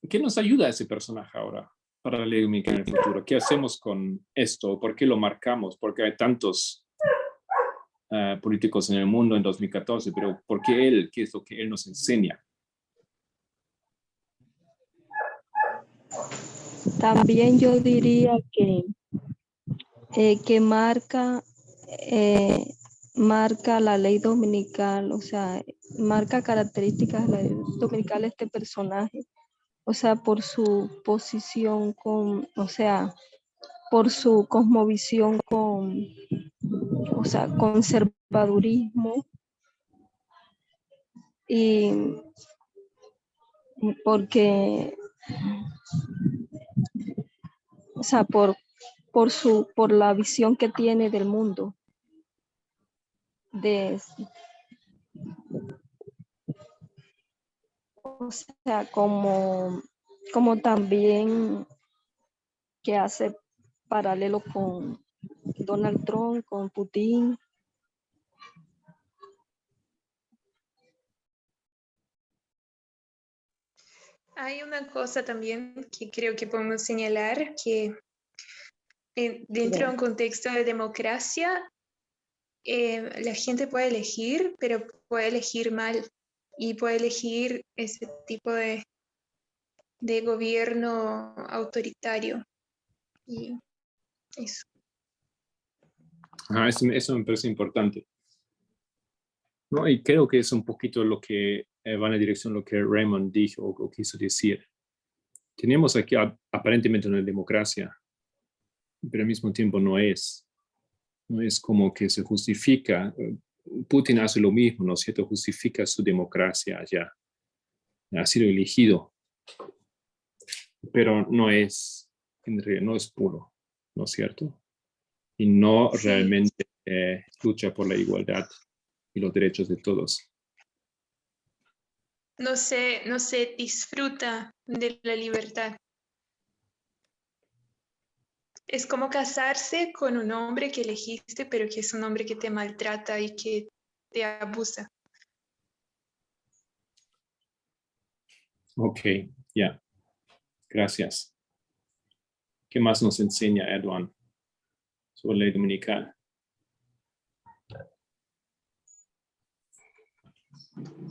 ¿Qué nos ayuda ese personaje ahora para la ley dominical en el futuro? ¿Qué hacemos con esto? ¿Por qué lo marcamos? Porque hay tantos políticos en el mundo en 2014, pero ¿por qué él? ¿Qué es lo que él nos enseña? También yo diría que marca la ley dominical, o sea, marca características de la ley dominical este personaje, o sea, por su posición o sea, por su cosmovisión o sea, conservadurismo, y porque, o sea, por la visión que tiene del mundo, o sea, como también que hace paralelo con Donald Trump, con Putin. Hay una cosa también que creo que podemos señalar, que dentro de un contexto de democracia, la gente puede elegir, pero puede elegir mal y puede elegir ese tipo de gobierno autoritario. Y eso. Eso me parece importante. ¿No? Y creo que es un poquito lo que va en la dirección de lo que Raymond dijo o quiso decir. Tenemos aquí aparentemente una democracia, pero al mismo tiempo no es. No es como que se justifica. Putin hace lo mismo, ¿no es cierto? Justifica su democracia allá. Ha sido elegido, pero no es, en realidad, no es puro, ¿no es cierto? Y no Sí. realmente lucha por la igualdad y los derechos de todos. No se disfruta de la libertad. Es como casarse con un hombre que elegiste, pero que es un hombre que te maltrata y que te abusa. Ok, ya. Gracias. ¿Qué más nos enseña Erdogan sobre ley dominical?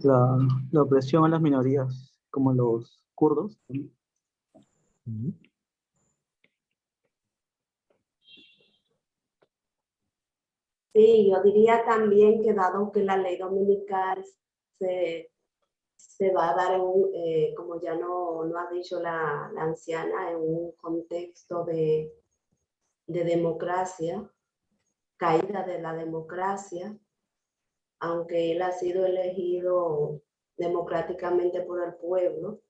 La opresión a las minorías, como los kurdos. Sí, yo diría también que dado que la ley dominical se va a dar, como ya no ha dicho la anciana, en un contexto de democracia, caída de la democracia, aunque él ha sido elegido democráticamente por el pueblo,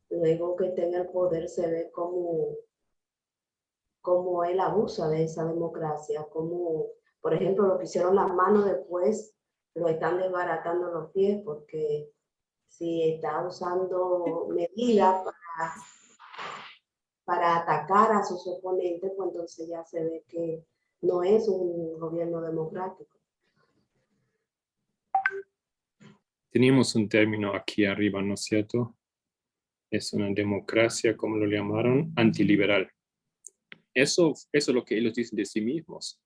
luego que tenga el poder se ve como él abusa de esa democracia, como por ejemplo lo que hicieron las manos después lo están desbaratando los pies, porque si está usando medidas para atacar a sus oponentes, pues entonces ya se ve que no es un gobierno democrático. Teníamos un término aquí arriba, ¿no es cierto? Es una democracia, como lo llamaron, antiliberal. Eso es lo que ellos dicen de sí mismos,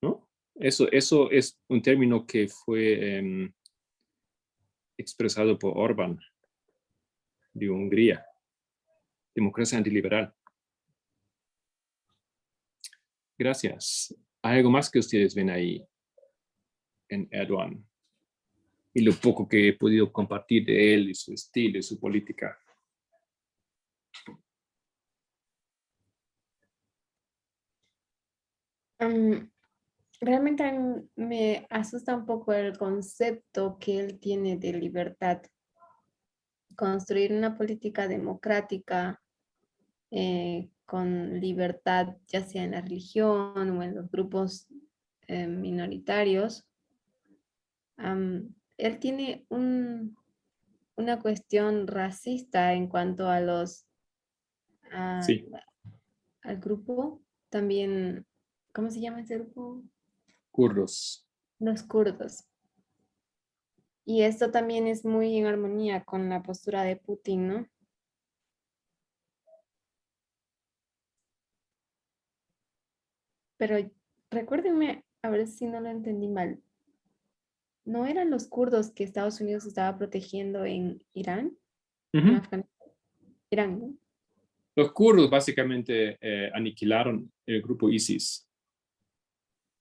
¿no? Eso es un término que fue expresado por Orbán de Hungría. Democracia antiliberal. Gracias. ¿Hay algo más que ustedes ven ahí en Erdogan? Y lo poco que he podido compartir de él y su estilo y su política. Realmente a mí me asusta un poco el concepto que él tiene de libertad. Construir una política democrática con libertad, ya sea en la religión o en los grupos minoritarios. Él tiene una cuestión racista en cuanto a Sí. al grupo. También, ¿cómo se llama ese grupo? Kurdos. Los kurdos. Y esto también es muy en armonía con la postura de Putin, ¿no? Pero recuérdenme, a ver si no lo entendí mal. ¿No eran los kurdos que Estados Unidos estaba protegiendo en Irán? En Afganistán. Irán, ¿no? Los kurdos básicamente aniquilaron el grupo ISIS.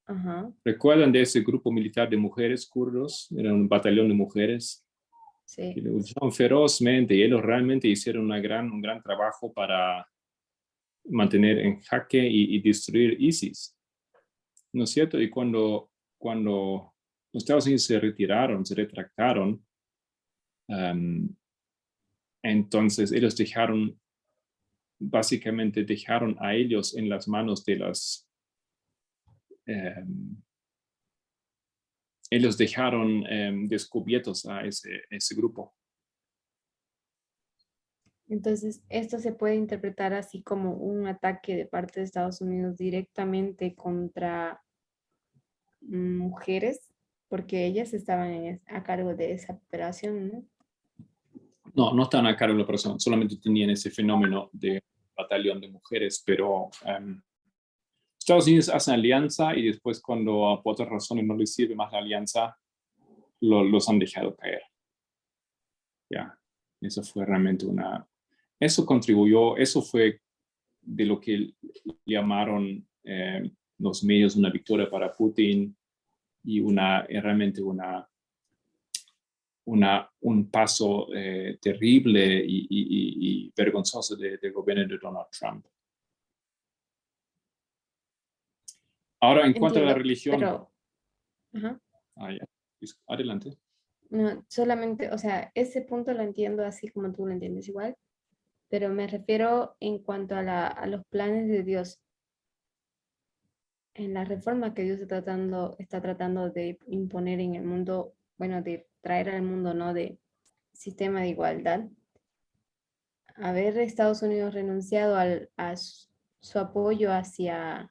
Ajá. ¿Recuerdan de ese grupo militar de mujeres kurdos? Era un batallón de mujeres. Sí. Y lucharon ferozmente y ellos realmente hicieron un gran trabajo para mantener en jaque y destruir ISIS. ¿No es cierto? Y cuando los Estados Unidos se retractaron, entonces ellos básicamente dejaron a ellos en las manos de ellos dejaron descubiertos a ese grupo. Entonces, esto se puede interpretar así como un ataque de parte de Estados Unidos directamente contra mujeres, porque ellas estaban a cargo de esa operación, ¿no? No estaban a cargo de la operación, solamente tenían ese fenómeno de batallón de mujeres, pero Estados Unidos hace alianza y después cuando por otras razones no les sirve más la alianza, los han dejado caer. Ya, eso fue realmente eso contribuyó, eso fue de lo que llamaron los medios una victoria para Putin y realmente una un paso terrible y vergonzoso del gobierno de Donald Trump. Ahora, en cuanto a la Entiendo, religión. pero... Ajá. Ya. Adelante. No, solamente, o sea, ese punto lo entiendo así como tú lo entiendes igual, pero me refiero en cuanto a los planes de Dios. En la reforma que Dios está tratando de imponer en el mundo, bueno, de traer al mundo, ¿no? De sistema de igualdad. Haber Estados Unidos renunciado su apoyo hacia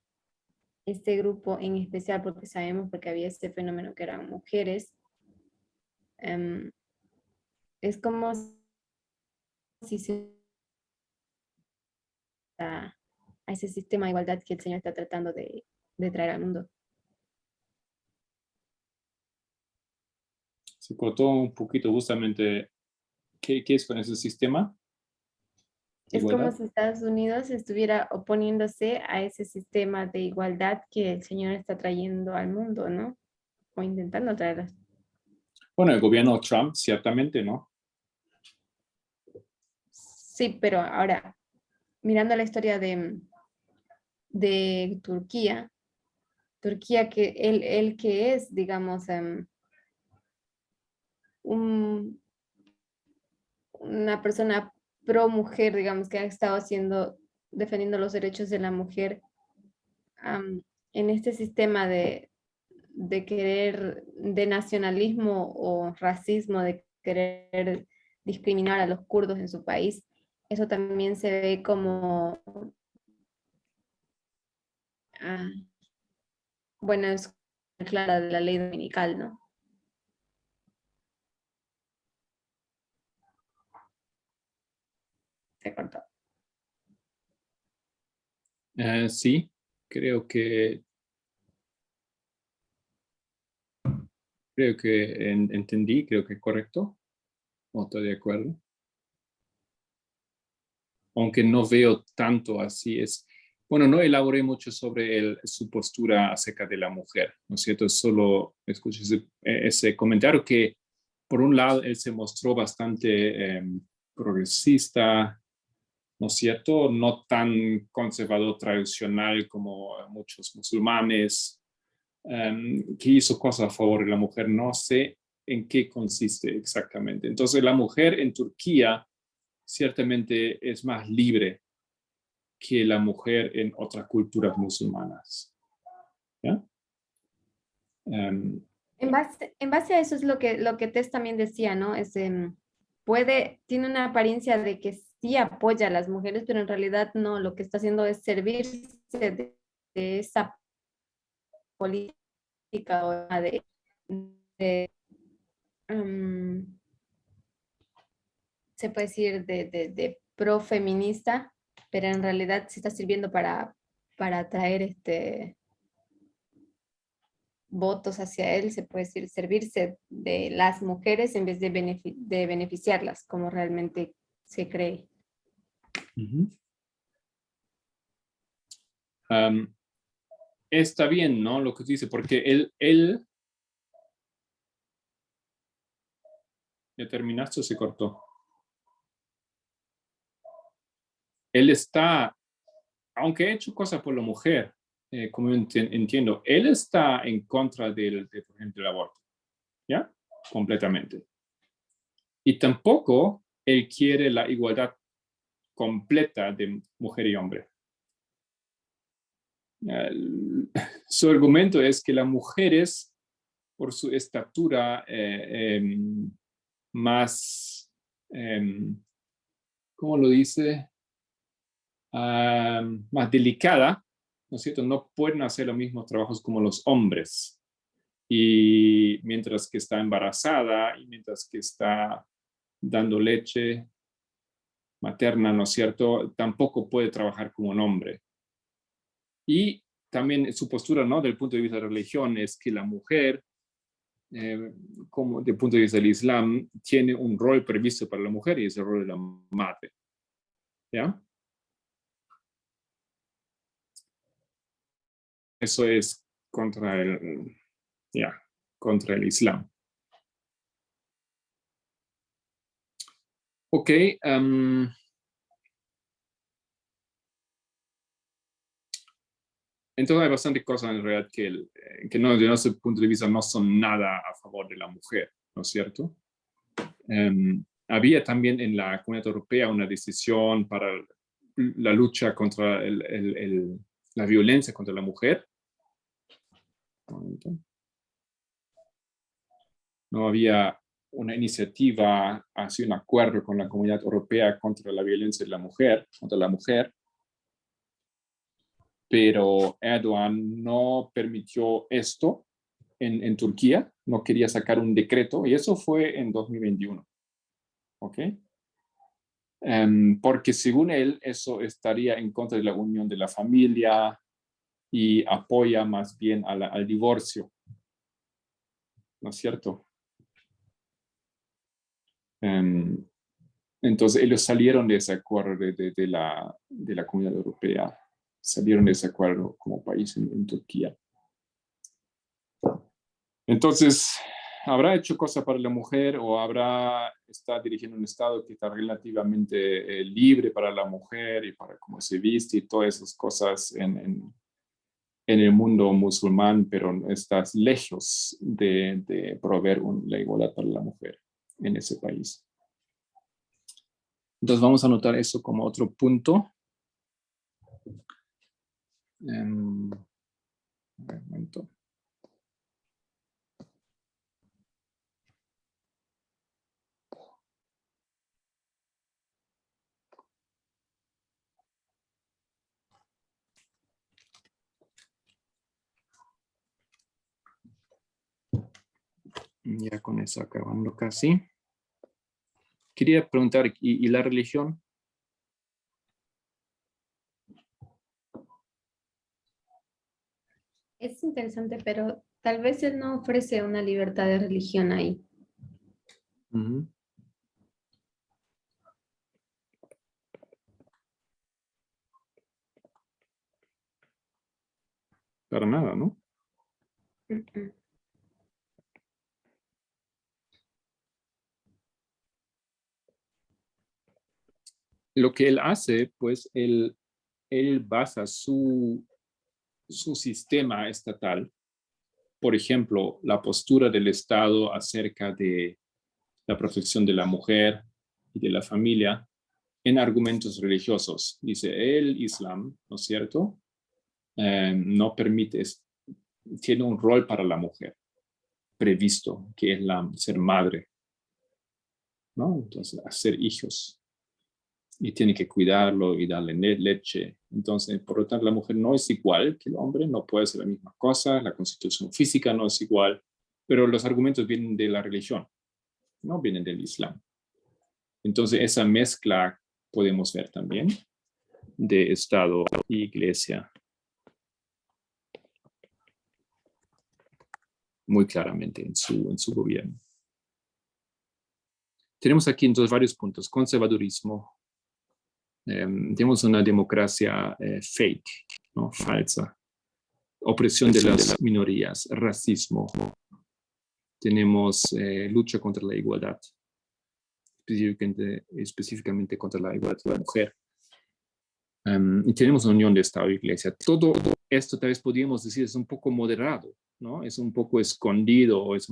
este grupo en especial, porque sabemos porque había este fenómeno que eran mujeres, es como si se a ese sistema de igualdad que el Señor está tratando de traer al mundo. Se cortó un poquito justamente. ¿Qué es con ese sistema? Es como Igualdad. si Estados Unidos estuviera oponiéndose a ese sistema de igualdad que el Señor está trayendo al mundo, ¿no? O intentando traerlo. Bueno, el gobierno Trump, ciertamente, ¿no? Sí, pero ahora, mirando la historia de Turquía que él que es, digamos, una persona pro mujer, digamos, que ha estado defendiendo los derechos de la mujer, en este sistema de nacionalismo o racismo, de querer discriminar a los kurdos en su país, eso también se ve como, bueno, es clara de la ley dominical, ¿no? Se cortó. Sí, creo que entendí, creo que es correcto. No estoy de acuerdo. Aunque no veo tanto así. Bueno, no elaboré mucho sobre su postura acerca de la mujer, ¿no es cierto? Solo escuché ese comentario que, por un lado, él se mostró bastante progresista, ¿no es cierto? No tan conservador tradicional como muchos musulmanes, que hizo cosas a favor de la mujer. No sé en qué consiste exactamente. Entonces, la mujer en Turquía ciertamente es más libre que la mujer en otras culturas musulmanas. ¿Ya? En base a eso es lo que Tess también decía, ¿no? Tiene una apariencia de que sí apoya a las mujeres, pero en realidad no, lo que está haciendo es servirse de esa política o de, se puede decir, de pro-feminista, pero en realidad se está sirviendo para atraer votos hacia él, se puede decir, servirse de las mujeres en vez de beneficiarlas, como realmente se cree. Está bien, ¿no? Lo que dice, porque él ¿ya terminaste o se cortó? Él está, aunque ha hecho cosas por la mujer, como entiendo, él está en contra por ejemplo, del aborto, ¿ya? Completamente. Y tampoco él quiere la igualdad completa de mujer y hombre. Su argumento es que las mujeres, por su estatura más, ¿cómo lo dice? Más delicada, ¿no es cierto? No pueden hacer los mismos trabajos como los hombres. Y mientras que está embarazada y mientras que está dando leche materna, ¿no es cierto? Tampoco puede trabajar como un hombre. Y también su postura, ¿no? Del punto de vista de la religión, es que la mujer, como del punto de vista del Islam, tiene un rol previsto para la mujer y es el rol de la madre. ¿Ya? Eso es contra el Islam. Ok. Entonces hay bastante cosas en realidad que no, desde nuestro punto de vista no son nada a favor de la mujer, ¿no es cierto? Había también en la Comunidad Europea una decisión para la lucha contra la violencia contra la mujer. No había una iniciativa hacia un acuerdo con la Comunidad Europea contra la violencia de la mujer, contra la mujer, pero Erdogan no permitió esto en Turquía, no quería sacar un decreto, y eso fue en 2021. ¿Ok? Porque según él, eso estaría en contra de la unión de la familia y apoya más bien al divorcio. ¿No es cierto? Entonces ellos salieron de ese acuerdo de la Comunidad Europea, salieron de ese acuerdo como país en Turquía. Entonces, ¿habrá hecho cosas para la mujer o está dirigiendo un Estado que está relativamente libre para la mujer y para cómo se viste y todas esas cosas en el mundo musulmán, pero estás lejos de proveer la igualdad para la mujer en ese país? Entonces vamos a anotar eso como otro punto. Un momento. Ya con eso acabando casi. Quería preguntar, ¿y la religión? Es interesante, pero tal vez él no ofrece una libertad de religión ahí. Uh-huh. Para nada, ¿no? Uh-uh. Lo que él hace, pues él basa su sistema estatal, por ejemplo, la postura del Estado acerca de la protección de la mujer y de la familia, en argumentos religiosos. Dice, el Islam, ¿no es cierto? No permite, tiene un rol para la mujer previsto, que es ser madre, ¿no? Entonces, hacer hijos. Y tiene que cuidarlo y darle leche. Entonces, por lo tanto, la mujer no es igual que el hombre, no puede ser la misma cosa, la constitución física no es igual, pero los argumentos vienen de la religión, no vienen del Islam. Entonces, esa mezcla podemos ver también de Estado y Iglesia muy claramente en su gobierno. Tenemos aquí entonces varios puntos: conservadurismo, tenemos una democracia fake, ¿no? Falsa, opresión de las minorías, racismo, tenemos lucha contra la igualdad, específicamente contra la igualdad de la mujer, y tenemos una unión de Estado e Iglesia. Todo esto tal vez podríamos decir es un poco moderado, ¿no? Es un poco escondido, es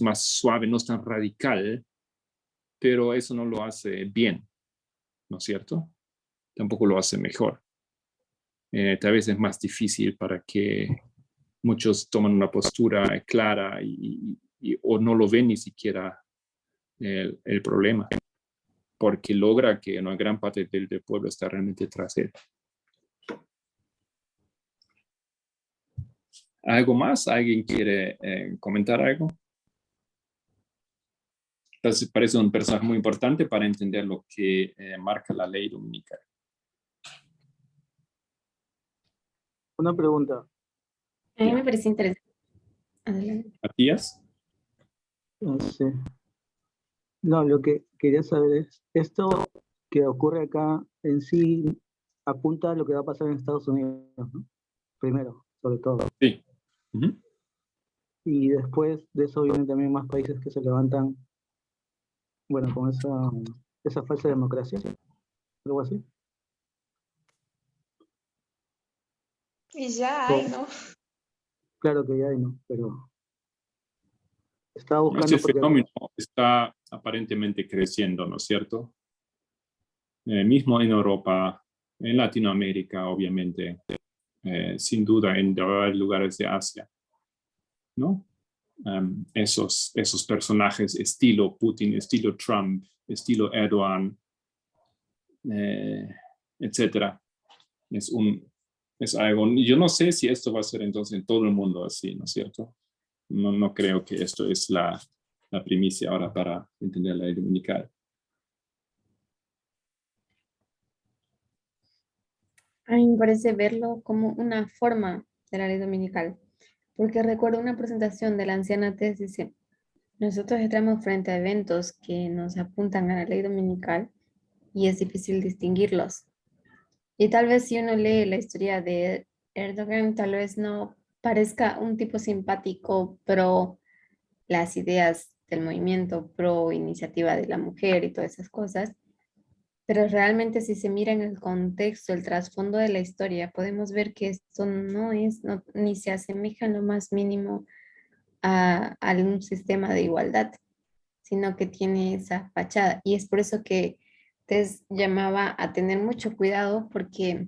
más suave, no es tan radical, pero eso no lo hace bien, ¿no es cierto? Tampoco lo hace mejor. Tal vez es más difícil para que muchos tomen una postura clara o no lo ven ni siquiera el problema, porque logra que una gran parte del pueblo está realmente tras él. ¿Algo más? ¿Alguien quiere comentar algo? Entonces, parece un personaje muy importante para entender lo que marca la ley dominical. Una pregunta. A mí me parece interesante. Adelante. Matías. No sé. No, lo que quería saber es, esto que ocurre acá en sí apunta a lo que va a pasar en Estados Unidos, ¿no? Primero, sobre todo. Sí. Uh-huh. Y después de eso vienen también más países que se levantan, bueno, con esa falsa democracia, algo así. Y ya hay, ¿no? Claro que ya hay, ¿no? Pero estaba buscando Este porque fenómeno está aparentemente creciendo, ¿no es cierto? Mismo en Europa, en Latinoamérica, obviamente, sin duda en varios lugares de Asia, ¿no? Esos personajes estilo Putin, estilo Trump, estilo Erdogan, etcétera. Es algo, yo no sé si esto va a ser entonces en todo el mundo así, ¿no es cierto? No creo que esto es la primicia ahora para entender la ley dominical. A mí me parece verlo como una forma de la ley dominical, porque recuerdo una presentación de la anciana Tess, dice, nosotros estamos frente a eventos que nos apuntan a la ley dominical y es difícil distinguirlos. Y tal vez si uno lee la historia de Erdogan, tal vez no parezca un tipo simpático pro las ideas del movimiento, pro iniciativa de la mujer y todas esas cosas, pero realmente si se mira en el contexto, el trasfondo de la historia, podemos ver que esto no es, ni se asemeja en lo más mínimo a un sistema de igualdad, sino que tiene esa fachada. Y es por eso que Tess llamaba a tener mucho cuidado porque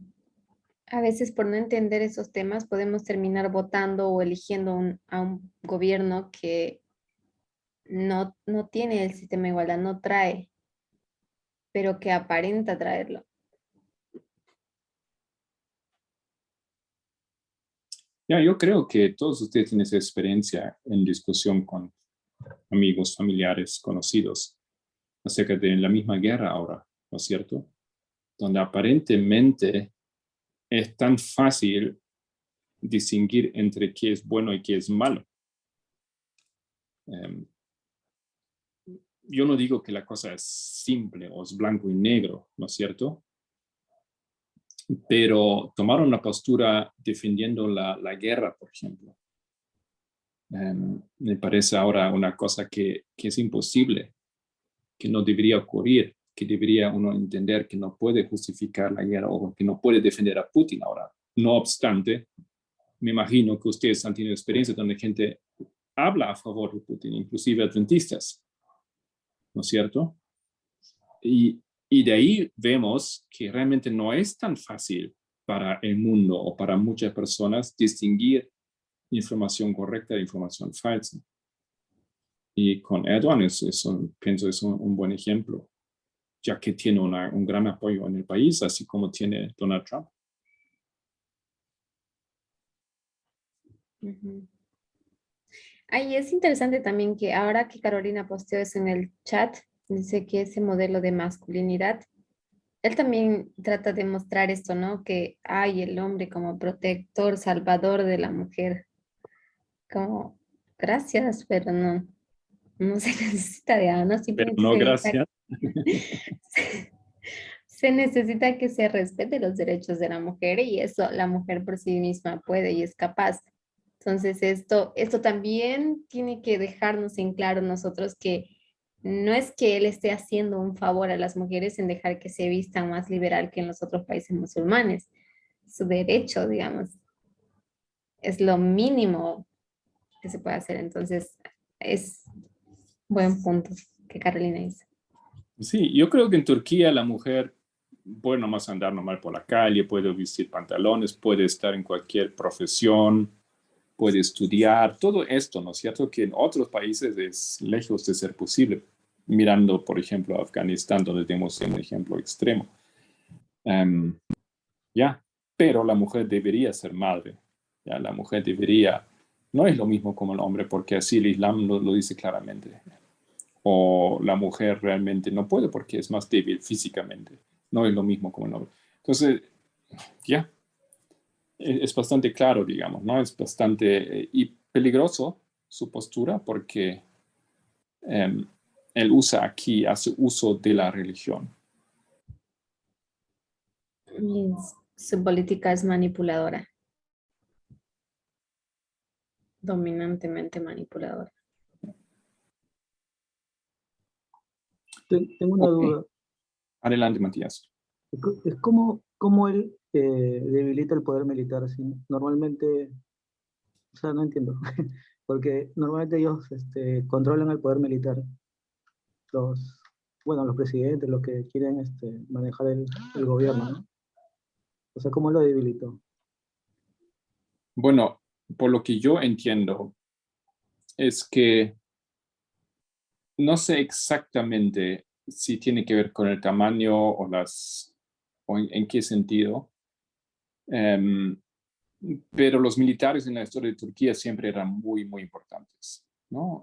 a veces por no entender esos temas podemos terminar votando o eligiendo a un gobierno que no tiene el sistema de igualdad, no trae, pero que aparenta traerlo. Ya, yo creo que todos ustedes tienen esa experiencia en discusión con amigos, familiares, conocidos, acerca de la misma guerra ahora, ¿no es cierto? Donde aparentemente es tan fácil distinguir entre qué es bueno y qué es malo. Yo no digo que la cosa es simple o es blanco y negro, ¿no es cierto? Pero tomaron una postura defendiendo la guerra, por ejemplo. Me parece ahora una cosa que es imposible, que no debería ocurrir, que debería uno entender que no puede justificar la guerra o que no puede defender a Putin ahora. No obstante, me imagino que ustedes han tenido experiencia donde gente habla a favor de Putin, inclusive adventistas, ¿no es cierto? Y de ahí vemos que realmente no es tan fácil para el mundo o para muchas personas distinguir información correcta de información falsa. Y con Erdogan pienso es un buen ejemplo, ya que tiene un gran apoyo en el país, así como tiene Donald Trump. Ujú. Ay, es interesante también que ahora que Carolina posteó eso en el chat, dice que ese modelo de masculinidad, él también trata de mostrar esto, ¿no? Que hay el hombre como protector, salvador de la mujer. Como, gracias, pero no se necesita de Ana, Pero simplemente no, se necesita, gracias. se necesita que se respete los derechos de la mujer y eso la mujer por sí misma puede y es capaz. Entonces esto también tiene que dejarnos en claro nosotros que no es que él esté haciendo un favor a las mujeres en dejar que se vistan más liberal que en los otros países musulmanes. Su derecho, digamos, es lo mínimo que se puede hacer. Entonces, es buen punto que Carolina hizo. Sí, yo creo que en Turquía la mujer puede nomás andar normal por la calle, puede vestir pantalones, puede estar en cualquier profesión, puede estudiar, todo esto, ¿no es cierto? Que en otros países es lejos de ser posible. Mirando, por ejemplo, a Afganistán, donde tenemos un ejemplo extremo. Ya, pero la mujer debería ser madre. Ya, la mujer debería, no es lo mismo como el hombre, porque así el Islam lo dice claramente. O la mujer realmente no puede porque es más débil físicamente. No es lo mismo como el hombre. Entonces, ya, es bastante claro, digamos, ¿no? Es bastante y peligroso su postura porque él hace uso de la religión. Y su política es manipuladora, dominantemente manipuladora. Tengo una Ok. duda. Adelante, Matías. Es como él debilita el poder militar. ¿Sí? Normalmente, o sea, no entiendo, porque normalmente ellos controlan el poder militar. Los presidentes, los que quieren manejar el gobierno, ¿no? O sea, ¿cómo lo debilitó? Bueno, por lo que yo entiendo, es que no sé exactamente si tiene que ver con el tamaño o en qué sentido, pero los militares en la historia de Turquía siempre eran muy, muy importantes, ¿no?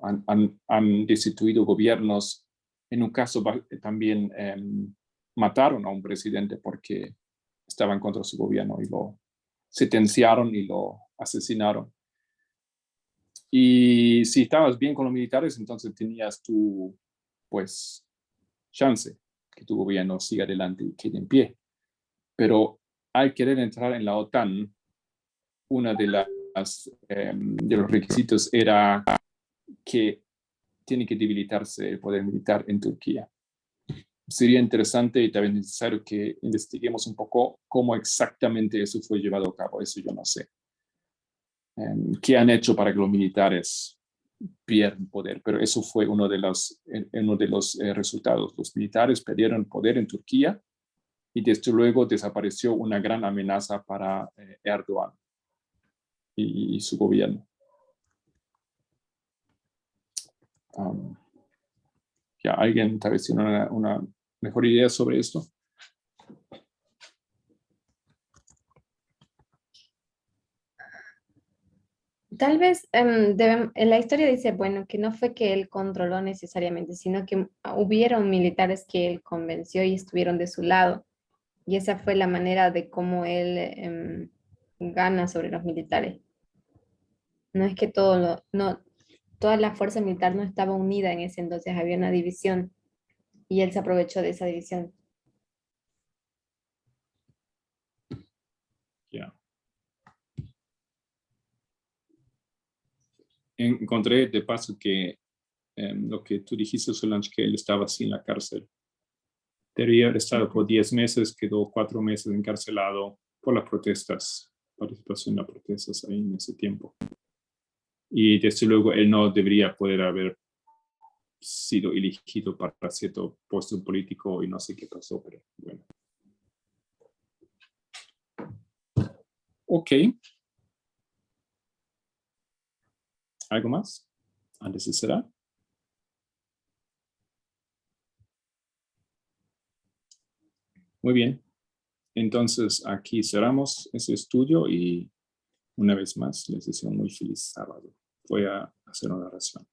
Han destituido gobiernos. En un caso también mataron a un presidente porque estaba en contra de su gobierno y lo sentenciaron y lo asesinaron. Y si estabas bien con los militares, entonces tenías tu, pues, chance que tu gobierno siga adelante y quede en pie. Pero al querer entrar en la OTAN, una de los requisitos era que tiene que debilitarse el poder militar en Turquía. Sería interesante y también necesario que investiguemos un poco cómo exactamente eso fue llevado a cabo. Eso yo no sé. ¿Qué han hecho para que los militares pierdan poder? Pero eso fue uno de los resultados. Los militares perdieron poder en Turquía y desde luego desapareció una gran amenaza para Erdogan y su gobierno. ¿Ya alguien tal vez tiene una mejor idea sobre esto? Tal vez en la historia dice, bueno, que no fue que él controló necesariamente, sino que hubieron militares que él convenció y estuvieron de su lado. Y esa fue la manera de cómo él gana sobre los militares. No es que toda la fuerza militar no estaba unida en ese entonces, había una división y él se aprovechó de esa división. Ya. Encontré de paso que lo que tú dijiste, Solange, que él estaba así en la cárcel. Debería haber estado por 10 meses, quedó 4 meses encarcelado por las protestas, participación en las protestas ahí en ese tiempo. Y desde luego él no debería poder haber sido elegido para cierto puesto político y no sé qué pasó, pero bueno. Ok. ¿Algo más antes de cerrar? Muy bien. Entonces aquí cerramos ese estudio y una vez más les deseo un muy feliz sábado. Voy a hacer una oración.